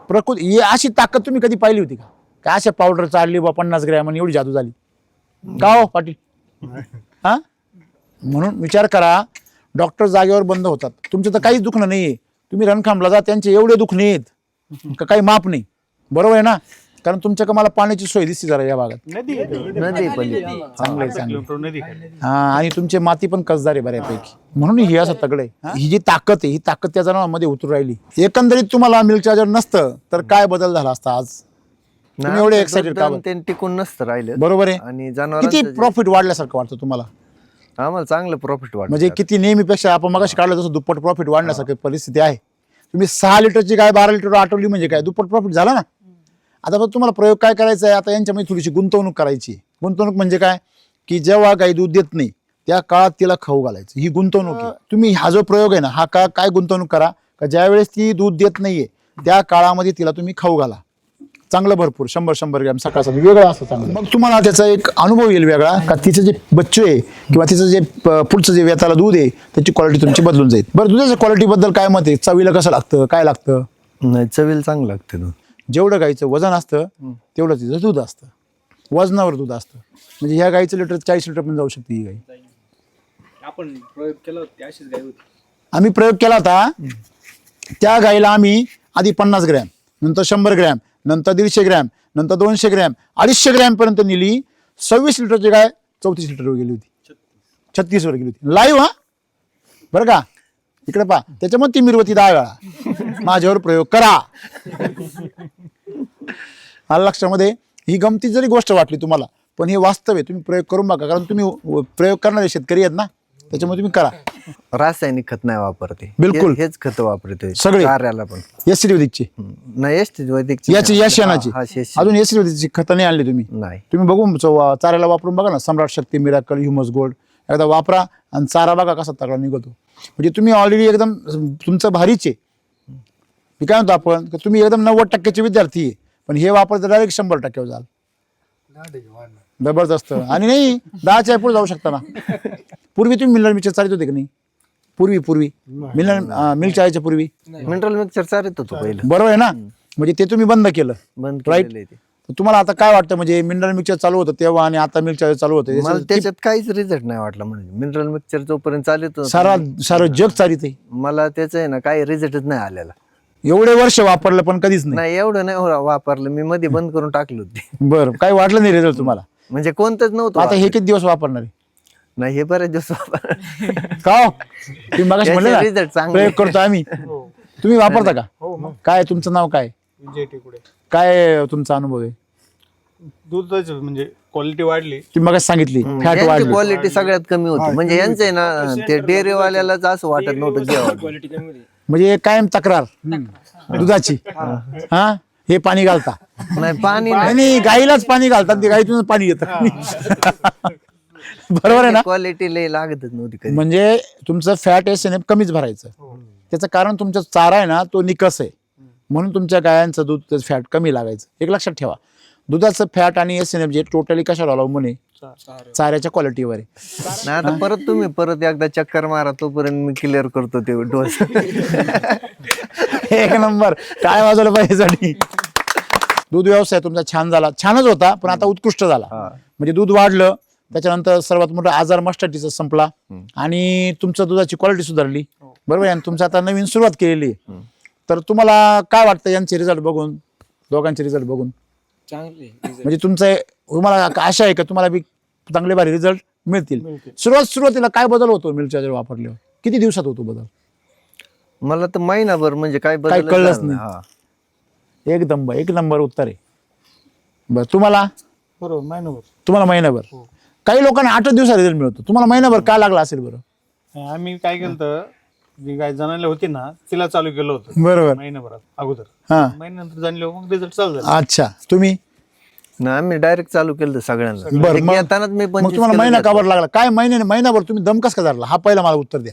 प्रकृती अशी ताकद तुम्ही कधी पाहिली होती का? काय अशा पावडर चालली बा 50 ग्रॅम आणि एवढी जादू झाली का हो पाटील? हा म्हणून विचार करा, डॉक्टर जागेवर बंद होतात. तुमचं तर काहीच दुखणं नाहीये, तुम्ही रणखांबला जा, त्यांचे एवढे दुखणे आहेत का काही माप नाही. बरोबर आहे ना? कारण तुमच्या का मला पाण्याची सोय दिसते जरा या भागात. नदी आहे. नदी पडली. चांगलं आहे, चांगलं. किलोमीटर नदी खाली. हा आणि तुमचे माती पण कसदार आहे बऱ्यापैकी, म्हणून ही असं तगडे. ही जी ताकद आहे, ही ताकद त्या जनावरांमध्ये उतरू राहिली. एकंदरीत तुम्हाला मिल्क चार्जर नसतं तर काय बदल झाला असता आज? तुम्ही एवढे एक्साइटेड का? ते टिकून नसतं राहिलं. बरोबर आहे. आणि किती जनावरांचं प्रॉफिट वाढल्यासारखं वाटतं तुम्हाला? आम्हाला चांगलं प्रॉफिट वाटतं. म्हणजे किती नेहमीपेक्षा आपण मगाशी काढलं तसं दुप्पट प्रॉफिट वाढण्यासारखी परिस्थिती आहे. तुम्ही 6 लिटरची गाय 12 लिटर आठवली म्हणजे काय, दुप्पट प्रॉफिट झाला ना. आता पण तुम्हाला प्रयोग काय करायचा आहे, आता यांच्यामध्ये थोडीशी गुंतवणूक करायची. गुंतवणूक म्हणजे काय की जेव्हा गाय दूध देत नाही त्या काळात तिला खाऊ घालायचं, ही गुंतवणूक आहे. तुम्ही हा जो प्रयोग आहे ना, हा काय गुंतवणूक करा का ज्या वेळेस ती दूध देत नाहीये त्या काळामध्ये तिला तुम्ही खाऊ घाला चांगलं भरपूर 100 ग्रॅम सकाळ संध्याकाळी वेगळं असं चांगलं. मग तुम्हाला त्याचा एक अनुभव येईल वेगळा का तिचं जे बच्चू आहे किंवा तिचं जे पुढचं जे वेताला दूध आहे त्याची क्वालिटी तुमची बदलून जाईल. बरं दुधाच्या क्वालिटीबद्दल काय मत आहे? चवीला कसं लागतं, काय लागतं? नाही चवीला चांगलं लागतं दूध. जेवढं गाईचं वजन असतं तेवढं तिचं दूध असतं, वजनावर दूध असतं. म्हणजे ह्या गाईचं लिटर 40 लिटर पण जाऊ शकते ही गाई. आपण प्रयोग केला होता अशीच गाय होती. आम्ही प्रयोग केला होता, त्या गाईला आम्ही आधी 50 ग्रॅम, नंतर 100 ग्रॅम, नंतर 150 ग्रॅम, नंतर 200 ग्रॅम, 250 ग्रॅम पर्यंत नेली. 26 लिटरची गाय 34 लिटरवर गेली होती, 36 वर गेली होती लाईव्ह. हा बरं का, इकडे पहा, त्याच्यामुळे ती मिरवती 10 वेळा. माझ्यावर प्रयोग करा. आलं लक्षामध्ये? ही गमती जरी गोष्ट वाटली तुम्हाला, पण हे वास्तव आहे. तुम्ही प्रयोग करून बघा, कारण तुम्ही प्रयोग करणारे शेतकरी आहेत ना, त्याच्यामुळे तुम्ही करा. रासायनिक खत नाही वापरते, बिलकुल. हेच खत वापरते सगळे. चाऱ्याला पण. एसिडिवैदिकची नाही याची या शेणाची हा, अजून एसिडिवैदिकची खतं नाही आणली तुम्ही? नाही. तुम्ही बघू चाऱ्याला वापरून बघा ना, सम्राट शक्ती, मिराकल, ह्युमस गोल्ड एकदा वापरा आणि चारा बघा कसा तगडा निघतो. म्हणजे तुम्ही ऑलरेडी एकदम तुमचं भारीच आहे. मी काय म्हणतो आपण की तुम्ही एकदम 90% विद्यार्थी आहे, पण हे वापरता डायरेक्ट 100% जाल. जबरदस्त. आणि नाही 10च्या पुढे जाऊ शकता ना. पूर्वी तुम्ही मिनरल मिक्सर चालत होते की नाही? पूर्वी मिल्क चायच्या पूर्वी मिनरल मिक्सर चालत होतो पहिलं. बरोबर आहे ना. म्हणजे ते तुम्ही बंद केलं, बंद Right. केलेलं आहे ते. तर तुम्हाला आता काय वाटतं, म्हणजे मिनरल मिक्सर चालू होतं तेव्हा आणि आता मिल्क चार्जर चालू होतं, मला त्याच्यात काहीच रिझल्ट नाही वाटला. म्हणजे मिनरल मिक्सर जोपर्यंत चालत होतं, सारं जग चालित आहे. मला त्याचं आहे ना काही रिझल्टच नाही आलेला. एवढे वर्ष वापरलं पण कधीच नाही. नाही एवढं नाही वापरलं मी, मध्ये बंद करून टाकलं होते. बरं, काही वाटलं नाही रिझल्ट तुम्हाला? म्हणजे कोणतंच नव्हतं. आता हे किती दिवस वापरणार आहे? नाही हे बरेच दिवस वापर. का हो? तुम्ही मगाशी म्हणले याचे ना result चांगले. प्रयोग करतो आम्ही. तुम्ही वापरता का? हो मग काय तुमचं नाव काय? विजय टेकुडे. काय तुमचा अनुभव आहे? दुधाचं म्हणजे क्वालिटी वाढली. तुम्ही मगाशी सांगितली फॅट यांची वाढली. क्वालिटी सगळ्यात कमी होती. म्हणजे यांचं आहे ना ते डेअरीवाल्यालाच असं वाटत नव्हतं घ्यावं. क्वालिटी कमी होती. म्हणजे कायम तक्रार दुधाची. हा हे पाणी घालता? नाही पाणी नाही गाईलाच पाणी घालतात, ते गाईतून पाणी येतं. बरोबर आहे ना. क्वालिटी लई लागतच नव्हती कधी. म्हणजे तुमचं फॅट SNF कमीच भरायचं. त्याचं कारण तुमचा चारा आहे ना तो निकस आहे, म्हणून तुमच्या गायांचं दूध फॅट कमी लागायचं. एक लक्षात ठेवा, दुधाचं फॅट आणि SNF जे टोटली कशावर अवलंबून आहे? चाऱ्याच्या क्वालिटीवर आहे. नाही आता परत तुम्ही परत एकदा चक्कर मारा, तोपर्यंत मी क्लिअर करतो ते डोस. एक नंबर काय वाजवलं पाहिजे साठी. दूध व्यवसाय तुमचा छान झाला, छानच होता पण आता उत्कृष्ट झाला. म्हणजे दूध वाढलं, त्याच्यानंतर सर्वात मोठा आजार मास्टार्टीचा संपला आणि तुमचं दुधाची क्वालिटी सुधारली. बरोबर आहे. आणि तुमचं आता नवीन सुरुवात केलेली आहे. तर तुम्हाला काय वाटतं यांचे रिझल्ट बघून, दोघांचे रिझल्ट बघून? चांगले म्हणजे तुम्हाला आशा आहे का तुम्हाला बी चांगले भारी रिझल्ट मिळतील? सुरुवातीला काय बदल होतो मिल्क चार्जर वापरल्यावर? किती दिवसात होतो बदल? मला तर महिनाभर म्हणजे काय काय बदल कळलंच नाही. एक नंबर उत्तर आहे. बरं तुम्हाला? बरोबर महिनाभर. तुम्हाला महिनाभर. काही लोकांना 8 दिवसात रिझल्ट मिळतो, तुम्हाला महिनाभर का लागला असेल बरं? आम्ही काय केलं तर जी गाय जणायला होती ना तिला चालू केलं होतं बरोबर. महिनाभरात अगोदर. हा महिन्यानंतर जाणले मग रिझल्ट चालू झाला. अच्छा. तुम्ही? ना आम्ही डायरेक्ट चालू केलं सगळ्यांना. बरं, एक मग- येतानाच मी मग 25 तुम्हाला किलो महिना घेतलं. काबर लागला? काय महिनाभर तुम्ही दम कस का धरला? हा पहिला मला उत्तर द्या.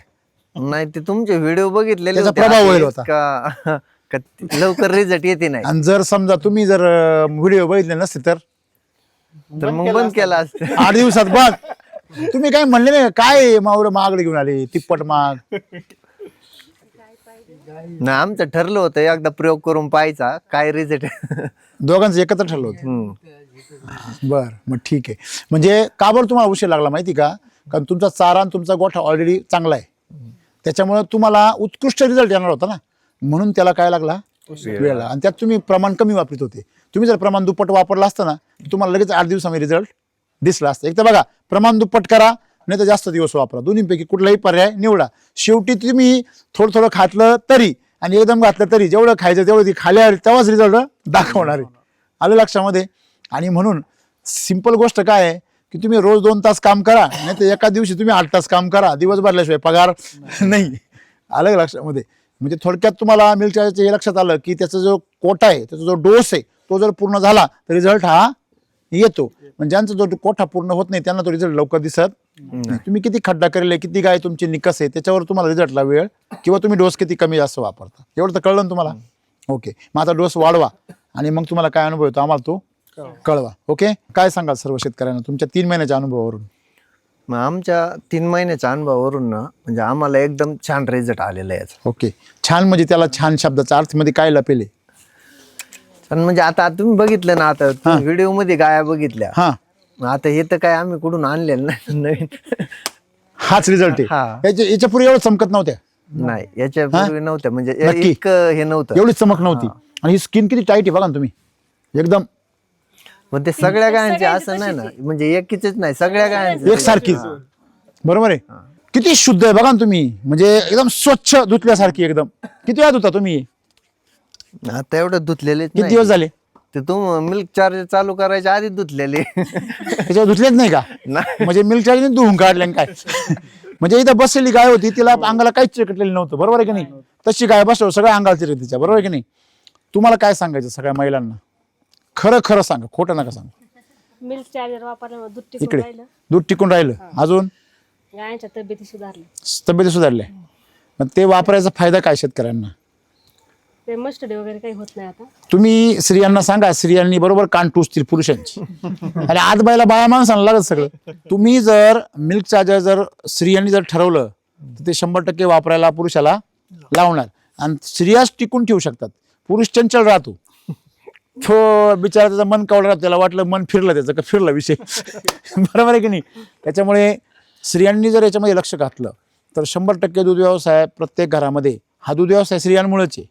नाही ते तुमचे व्हिडिओ बघितलेले त्याचा होते, प्रभाव होईल असेच का लवकर रिझल्ट येते नाही, आणि जर समजा तुम्ही जर व्हिडिओ बघितले नसते तर तर मग बंद केला असतं. 8 दिवसात बघ. तुम्ही काय म्हणले नाही काय मावडं महागडे घेऊन आले, तिप्पट महाग? ना आमचं ठरलं होतं एकदा प्रयोग करून पाहायचा काय रिझल्ट. दोघांचं एकत्र ठरलं होतं. बर, मग ठीक आहे. म्हणजे का बरं तुम्हाला उशीर लागला माहिती का? कारण तुमचा चारा आणि तुमचा गोठा ऑलरेडी चांगला आहे, त्याच्यामुळे तुम्हाला उत्कृष्ट रिझल्ट येणार होता ना, म्हणून त्याला काय लागला? वेळ लागला. आणि त्यात तुम्ही प्रमाण कमी वापरत होते. तुम्ही जर प्रमाण दुप्पट वापरलं असतं ना, तुम्हाला लगेच 8 दिवसामध्ये रिझल्ट दिसला असतं. एक तर बघा, प्रमाण दुप्पट करा नाही तर जास्त दिवस वापरा, दोन्हीपैकी कुठलाही पर्याय निवडा. शेवटी तुम्ही थोडं थोडं खातलं तरी आणि एकदम घातलं तरी जेवढं खायचं तेवढं ती खाल्या तेव्हाच रिझल्ट दाखवणार आहे. आलं लक्षामध्ये? आणि म्हणून सिंपल गोष्ट काय आहे की तुम्ही रोज 2 तास काम करा, नाही तर एका दिवशी तुम्ही 8 तास काम करा, दिवस भरल्याशिवाय पगार नाही. आलं लक्षामध्ये? म्हणजे थोडक्यात तुम्हाला मिल्क चार्जरचं हे लक्षात आलं की त्याचा जो कोटा आहे, त्याचा जो डोस आहे तो जर पूर्ण झाला तर रिझल्ट हा येतो. म्हणजे ज्यांचा जो कोठा पूर्ण होत नाही त्यांना तो रिझल्ट लवकर दिसत नाही. तुम्ही किती खड्डा करेल, किती गाय तुमची निकस आहे त्याच्यावर तुम्हाला रिझल्टला वेळ, किंवा तुम्ही डोस किती कमी जास्त वापरता, एवढं तर कळलं ना तुम्हाला? ओके. मग आता डोस वाढवा आणि मग तुम्हाला काय अनुभव येतो आम्हाला तो कळवा. ओके. काय सांगाल सर्व शेतकऱ्यांना तुमच्या 3 महिन्याच्या अनुभवावरून? मग आमच्या 3 महिन्याच्या अनुभवावरून ना म्हणजे आम्हाला एकदम छान रिझल्ट आलेला आहे याचा. ओके. छान म्हणजे त्याला छान शब्दाचा अर्थ मध्ये काय लपेले? पण म्हणजे आता तुम्ही बघितलं ना, आता व्हिडिओ मध्ये गाया बघितल्या, हा, आता हे तर काय आम्ही कुठून आणलेलं नाही नवीन. हाच रिझल्ट हा. आहे. याच्या पूर्वी एवढं चमकत नव्हत्या, नाही याच्या पूर्वी नव्हतं, म्हणजे नक्की? इतकं हे नव्हतं. एवढी चमक नव्हती. आणि ही स्किन किती टाईट आहे बघा ना तुम्ही, एकदम पण ते सगळ्या गायांचे असं नाही ना, म्हणजे एकीच नाही, सगळ्या गायांचे एकसारखीच. बरोबर आहे. किती शुद्ध आहे बघा ना तुम्ही, म्हणजे एकदम स्वच्छ धुतल्यासारखी एकदम. किती वेळा धुता तुम्ही? आता एवढं धुतलेले किती दिवस झाले? ते मिल्क चार्जर चालू करायच्या आधी धुतलेले. त्याच्यावर धुतलेच नाही का? नाही. म्हणजे मिल्क चार्जर धुवून काढले आणि काय? म्हणजे इथं बसलेली गाय होती, तिला अंगाला काहीच चिकटलेलं नव्हतं. बरोबर आहे की नाही? तशी गाय बसलो सगळ्या अंगाला चिकट तिच्या. बरोबर आहे की नाही? तुम्हाला काय सांगायचं सगळ्या महिलांना? खरं खरं सांगा, खोटं नका सांगा. मिल्क चार्जर वापरल्यामुळे दूध टिकून इकडे राहिलं, दूध टिकून राहिलं, अजून गायांच्या तब्येती सुधारल्या, तब्येती सुधारल्या. मग ते वापरायचा फायदा काय शेतकऱ्यांना? ते मस्टडी वगैरे काही होत नाही आता. तुम्ही स्त्रियांना सांगा, स्त्रियांनी बरोबर कान टोचतील पुरुषांची. आणि आज बायला बाया माणसाला लागत सगळं. तुम्ही जर मिल्क चार्जर जर स्त्रियांनी जर ठरवलं तर ते 100% वापरायला पुरुषाला लावणार. आणि स्त्रियाच टिकून ठेवू शकतात, पुरुष चंचल राहतो. तो बिचारा त्याचं मन कवलं राहतो, त्याला वाटलं मन फिरलं, त्याचं का फिरला विषय. बरोबर आहे की नाही? त्याच्यामुळे स्त्रियांनी जर याच्यामध्ये लक्ष घातलं तर 100% दूध व्यवसाय प्रत्येक घरामध्ये, हा दूध व्यवसाय स्त्रियांमुळेच आहे.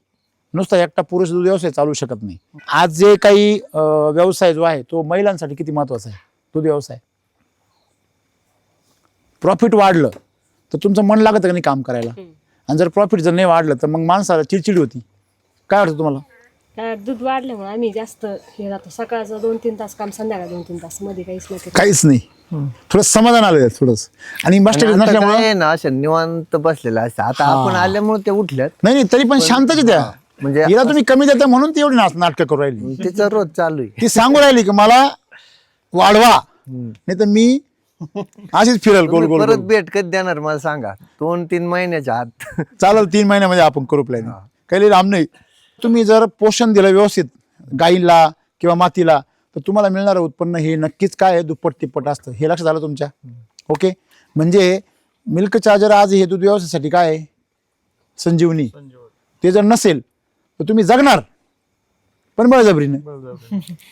नुसता एकटा पुरुष दूध व्यवसाय चालू शकत नाही. आज जे काही व्यवसाय जो आहे तो महिलांसाठी किती महत्वाचा आहे. दूध व्यवसाय प्रॉफिट वाढलं तर तुमचं मन लागतं का नाही काम करायला, आणि जर प्रॉफिट जर नाही वाढलं तर मग माणसाला चिडचिड होती. काय वाटतं तुम्हाला? काय दूध वाढल्यामुळे आम्ही जास्त हे जातो, सकाळचं 2-3 तास काम, संध्याकाळी 2-3 तास, मध्ये काहीच नाही करत. काहीच नाही. थोडं समाधान आलं थोडंच. आणि मास्टर नसल्यामुळे ना अशा निवांत बसलेला असतं. आता आपण आल्यामुळे ते उठल्यात, नाही तरी पण शांतच द्या. म्हणजे हिला तुम्ही कमी देता म्हणून ती एवढी नाटकं करू राहिली. तिचं रोज चालू आहे. ती सांगू राहिली की मला वाढवा, नाही तर मी अशीच फिरल गोल तुम्ही गोल परत गोल. भेट कधी देणार मला सांगा? 2-3 महिन्याच्या आत. चालेल, 3 महिन्यामध्ये आपण करू प्लॅनिंग, काही लांब नाही. तुम्ही जर पोषण दिलं व्यवस्थित गाईला किंवा मातीला तर तुम्हाला मिळणारं उत्पन्न हे नक्कीच काय आहे, दुप्पट तिप्पट असतं. हे लक्षात आलं तुमच्या? ओके. म्हणजे मिल्क चार्जर आज हे दूध व्यवसायासाठी काय आहे, संजीवनी. ते जर नसेल तर तुम्ही जगणार पण बळजबरीने.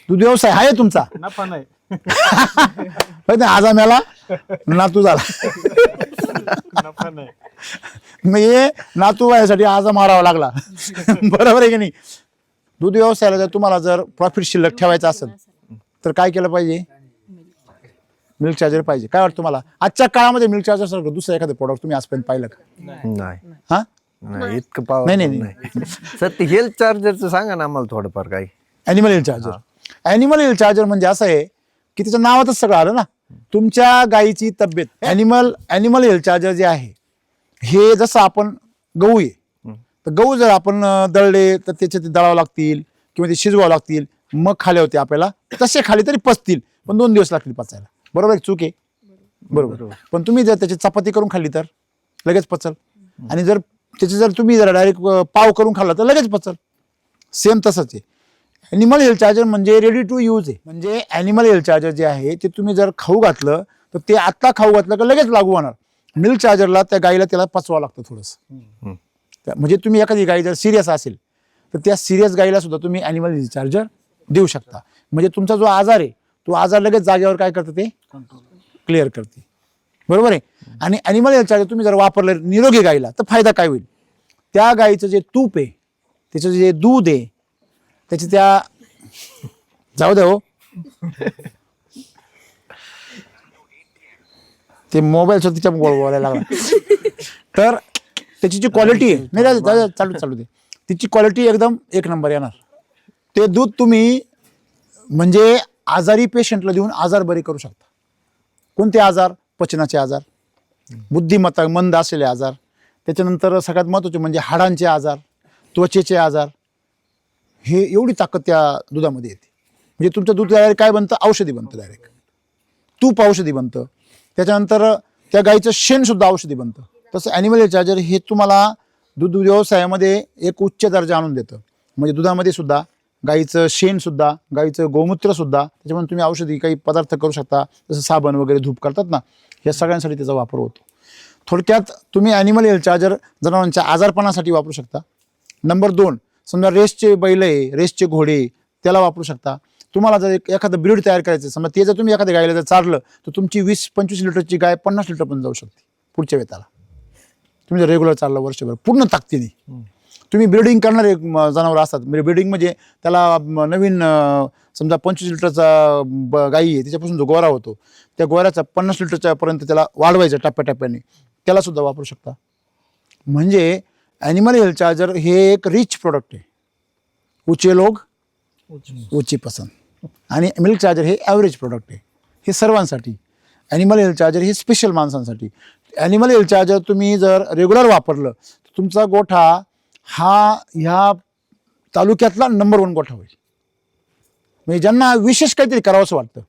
दूध व्यवसाय आहे तुमचा, नफा नाही. पण आज आम्हाला नातू झाला. नफा नाही. मग हे नातू व्हायसाठी आज मारावा लागला. बरोबर आहे की नाही? दूध व्यवसायाला जर तुम्हाला जर प्रॉफिट शिल्लक ठेवायचं असेल तर काय केलं पाहिजे, मिल्क चार्जर पाहिजे. काय वाटतं तुम्हाला आजच्या काळामध्ये मिल्क चार्जर सारखं दुसरं एखादं प्रोडक्ट तुम्ही आजपर्यंत पाहिलं का? नाही हा, नाही इतकं पावर नाही, नाही, नाही. सर ते हेल्थ चार्जरचं सांगा ना आम्हाला थोडंफार काही. Animal health charger. Animal health charger म्हणजे असं आहे की त्याच्या नावातच सगळं आलं ना. तुमच्या गायीची तब्येत, ॲनिमल हेल्थ चार्जर जे आहे हे जसं आपण गहू आहे, तर गहू जर आपण दळले तर त्याचे ते दळावं लागतील किंवा ते शिजवावं लागतील, मग खाले होते आपल्याला. तसे खाली तरी पचतील, पण 2 दिवस लागतील पचायला. बरोबर आहे? चूक आहे? बरोबर. पण तुम्ही जर त्याची चपाती करून खाल्ली तर लगेच पचल, आणि जर त्याची जर तुम्ही जर डायरेक्ट पाव करून खाल्ला तर लगेच पचल. सेम तसंच आहे. ॲनिमल हेल्थ चार्जर म्हणजे रेडी टू यूज आहे. म्हणजे ॲनिमल हेल्थ चार्जर जे आहे ते तुम्ही जर खाऊ घातलं तर ते आत्ता खाऊ घातलं का लगेच लागू होणार. मिल्क चार्जरला त्या गाईला त्याला पचवावं लागतं थोडंसं. म्हणजे तुम्ही एखादी गाई जर सिरियस असेल तर त्या सिरियस गाईला सुद्धा तुम्ही ॲनिमल हेल्थ चार्जर देऊ शकता. म्हणजे तुमचा जो आजार आहे तो आजार लगेच जागेवर काय करतं, ते क्लिअर करते. बरोबर आहे? आणि ॲनिमल हेल्थ चार्जर तुम्ही जर वापरलं निरोगी गाईला तर फायदा काय होईल, त्या गाईचं जे तूप आहे, त्याचं जे दूध आहे, त्याची त्या जाऊ द्या हो, ते मोबाईल सुद्धा तिच्या बोलायला लागला. तर त्याची जी क्वालिटी आहे, नाही चालू दे, तिची क्वालिटी एकदम 1 नंबर येणार. ते दूध तुम्ही म्हणजे आजारी पेशंटला देऊन आजार बरे करू शकता. कोणते आजार? पचनाचे आजार, बुद्धिमत्ता मंद असलेले आजार, त्याच्यानंतर सगळ्यात महत्त्वाचे म्हणजे हाडांचे आजार, त्वचेचे आजार. हे एवढी ताकद त्या दुधामध्ये येते. म्हणजे तुमचं दूध डायरेक्ट काय बनतं, औषधी बनतं. डायरेक्ट तूप औषधी बनतं. त्याच्यानंतर त्या गाईचं शेणसुद्धा औषधी बनतं. तसं ॲनिमल हेल्थ चार्जर हे तुम्हाला दूध व्यवसायामध्ये एक उच्च दर्जा आणून देतं. म्हणजे दुधामध्ये सुद्धा गाईचं शेणसुद्धा, गाईचं गोमूत्रसुद्धा, त्याच्यामुळे तुम्ही औषधी काही पदार्थ करू शकता. जसं साबण वगैरे धूप करतात ना, या सगळ्यांसाठी त्याचा वापर होतो. थोडक्यात तुम्ही ॲनिमल हेल्थ चार्जर जनावरांच्या आजारपणासाठी वापरू शकता. नंबर 2, समजा रेसचे बैल आहे, रेसचे घोडे, त्याला वापरू शकता. तुम्हाला जर एखादं ब्रीड तयार करायचं, समजा ते जर तुम्ही एखाद्या गायला जर चारलं तर तुमची 20-25 लिटरची गाय 50 लिटर पण जाऊ शकते पुढच्या वेताला. तुम्ही जर रेग्युलर चाललं वर्षभर पूर्ण ताकदीने. तुम्ही ब्रीडिंग करणारे जनावर असतात, म्हणजे ब्रीडिंग म्हणजे त्याला नवीन समजा 25 लिटरचा गाई आहे, त्याच्यापासून जो गोरा होतो त्या गोऱ्याचा 50 लिटरच्या पर्यंत त्याला वाढवायचं टप्प्याटप्प्याने, त्याला सुद्धा वापरू शकता. म्हणजे ॲनिमल हेल्थ चार्जर हे एक रिच प्रोडक्ट आहे. ऊंचे लोग ऊंची पसंत. आणि मिल्क चार्जर हे ॲव्हरेज प्रोडक्ट आहे. हे सर्वांसाठी. ॲनिमल हेल्थ चार्जर हे स्पेशल माणसांसाठी. ॲनिमल हेल्थ चार्जर तुम्ही जर रेग्युलर वापरलं तर तुमचा गोठा हा ह्या तालुक्यातला नंबर 1 गोठा होईल. म्हणजे ज्यांना विशेष काहीतरी करावं असं वाटतं,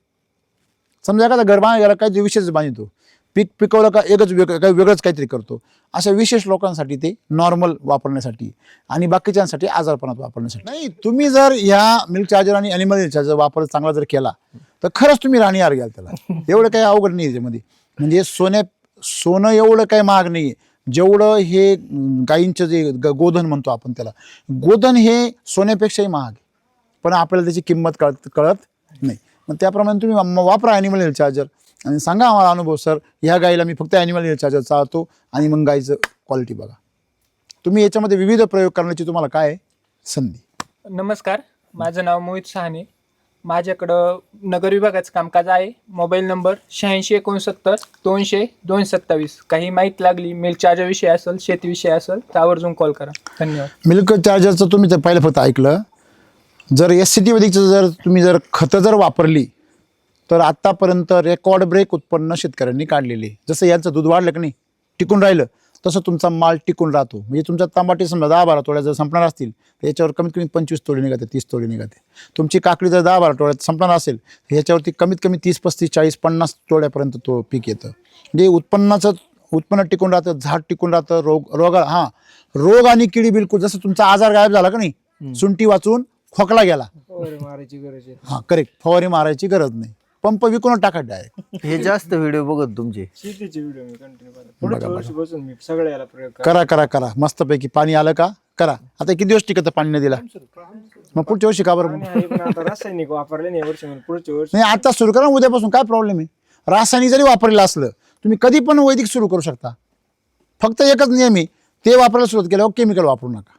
समजा एखादा घर बांधायला काहीतरी विशेष बांधतो, पीक पिकवलं का काही वेगळंच काहीतरी करतो, अशा विशेष लोकांसाठी ते नॉर्मल वापरण्यासाठी आणि बाकीच्यांसाठी आजारपणात वापरण्यासाठी. नाही, तुम्ही जर ह्या मिल्क चार्जर आणि ॲनिमल हेल्थ चार्जर वापर चांगला जर केला तर खरंच तुम्ही राणीहार घ्याल त्याला. एवढं काही अवघड नाही त्याच्यामध्ये. म्हणजे सोनं एवढं काही महाग नाही आहे जेवढं हे गायींचं जे गोधन म्हणतो आपण त्याला, गोधन हे सोन्यापेक्षाही महाग आहे, पण आपल्याला त्याची किंमत कळत नाही. मग त्याप्रमाणे तुम्ही वापरा ॲनिमल हेल्थ चार्जर आणि सांगा आम्हाला अनुभव, सर ह्या गाईला मी फक्त ॲनिमल हेल्थ चार्जर चालतो, आणि मग गाईचं क्वालिटी बघा. तुम्ही याच्यामध्ये विविध प्रयोग करण्याची तुम्हाला काय आहे संधी. नमस्कार, माझं नाव मोहित सहाने. माझ्याकडं नगर विभागाचं कामकाज आहे. Mobile number 8669 200 227. काही माहिती लागली मिल्क चार्जरविषयी असेल, शेतीविषयी असेल तर आवर्जून कॉल करा. धन्यवाद. मिल्क चार्जरचं तुम्ही तर पहिलं फक्त ऐकलं. जर SCT वैदिकचं जर तुम्ही जर खतं जर वापरली तर आत्तापर्यंत रेकॉर्ड ब्रेक उत्पन्न शेतकऱ्यांनी काढलेले. जसं यांचं दूध वाढलं की नाही, टिकून राहिलं, तसं तुमचा माल टिकून राहतो. म्हणजे तुमचा टमाटे समजा 10-12 तोड्या जर संपणार असतील तर याच्यावर कमीत कमी 25 तोडे निघते, 30 तोडे निघते. तुमची काकडी जर 10-12 तोड्यात संपणार असेल तर ह्याच्यावरती कमीत कमी 30, 35, 40, 50 तोड्यापर्यंत तो पीक येतं. म्हणजे उत्पन्न टिकून राहतं, झाड टिकून राहतं. रोग आणि किडी बिलकुल, जसं तुमचा आजार गायब झाला का नाही, सुंठी वाचून खोकला गेला मारायची गरज आहे. हा करेक्ट, फवारी मारायची गरज नाही, पंप विकून टाका डायरेक्ट. हे जास्त व्हिडिओ बघत तुमचे. शेतीचे व्हिडिओ मी कंटिन्यू करतो. पुढच्या वर्षीपासून मी सगळ्या याला प्रयोग करा करा करा मस्तपैकी. पाणी आलं का करा. आता किती दिवस टिकत पाणी नाही दिला, मग पुढच्या वर्षी का बरं? पण आता रासायनिक वापरले नाही वर्षी, पुढच्या वर्षी नाही आता सुरू करा, उद्यापासून काय प्रॉब्लेम आहे? रासायनिक जरी वापरलेलं असलं तुम्ही कधी पण वैदिक सुरू करू शकता. फक्त एकच नियम आहे, ते वापरायला सुरुवात केल्यावर केमिकल वापरू नका.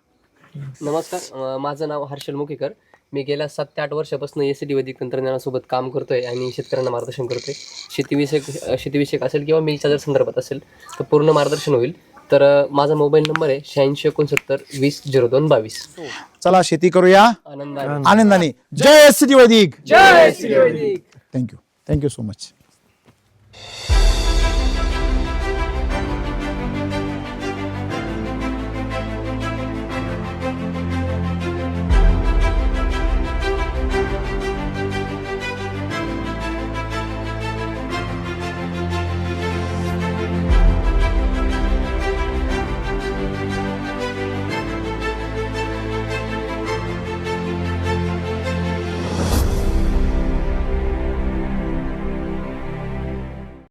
नमस्कार, माझं नाव हर्षल मुकेकर. मी गेल्या 7 ते 8 वर्षापासून एसीडी वैदिक तंत्रज्ञानासोबत काम करतोय आणि शेतकऱ्यांना मार्गदर्शन करतोय. शेतीविषयक असेल किंवा मिलच्या जर संदर्भात असेल तर पूर्ण मार्गदर्शन होईल. तर माझा मोबाईल नंबर आहे 8669200222. चला शेती करूया आनंदाने. आनंदाने. जय सिटी वैदिक. जय श्री वैदिक. Thank you so much.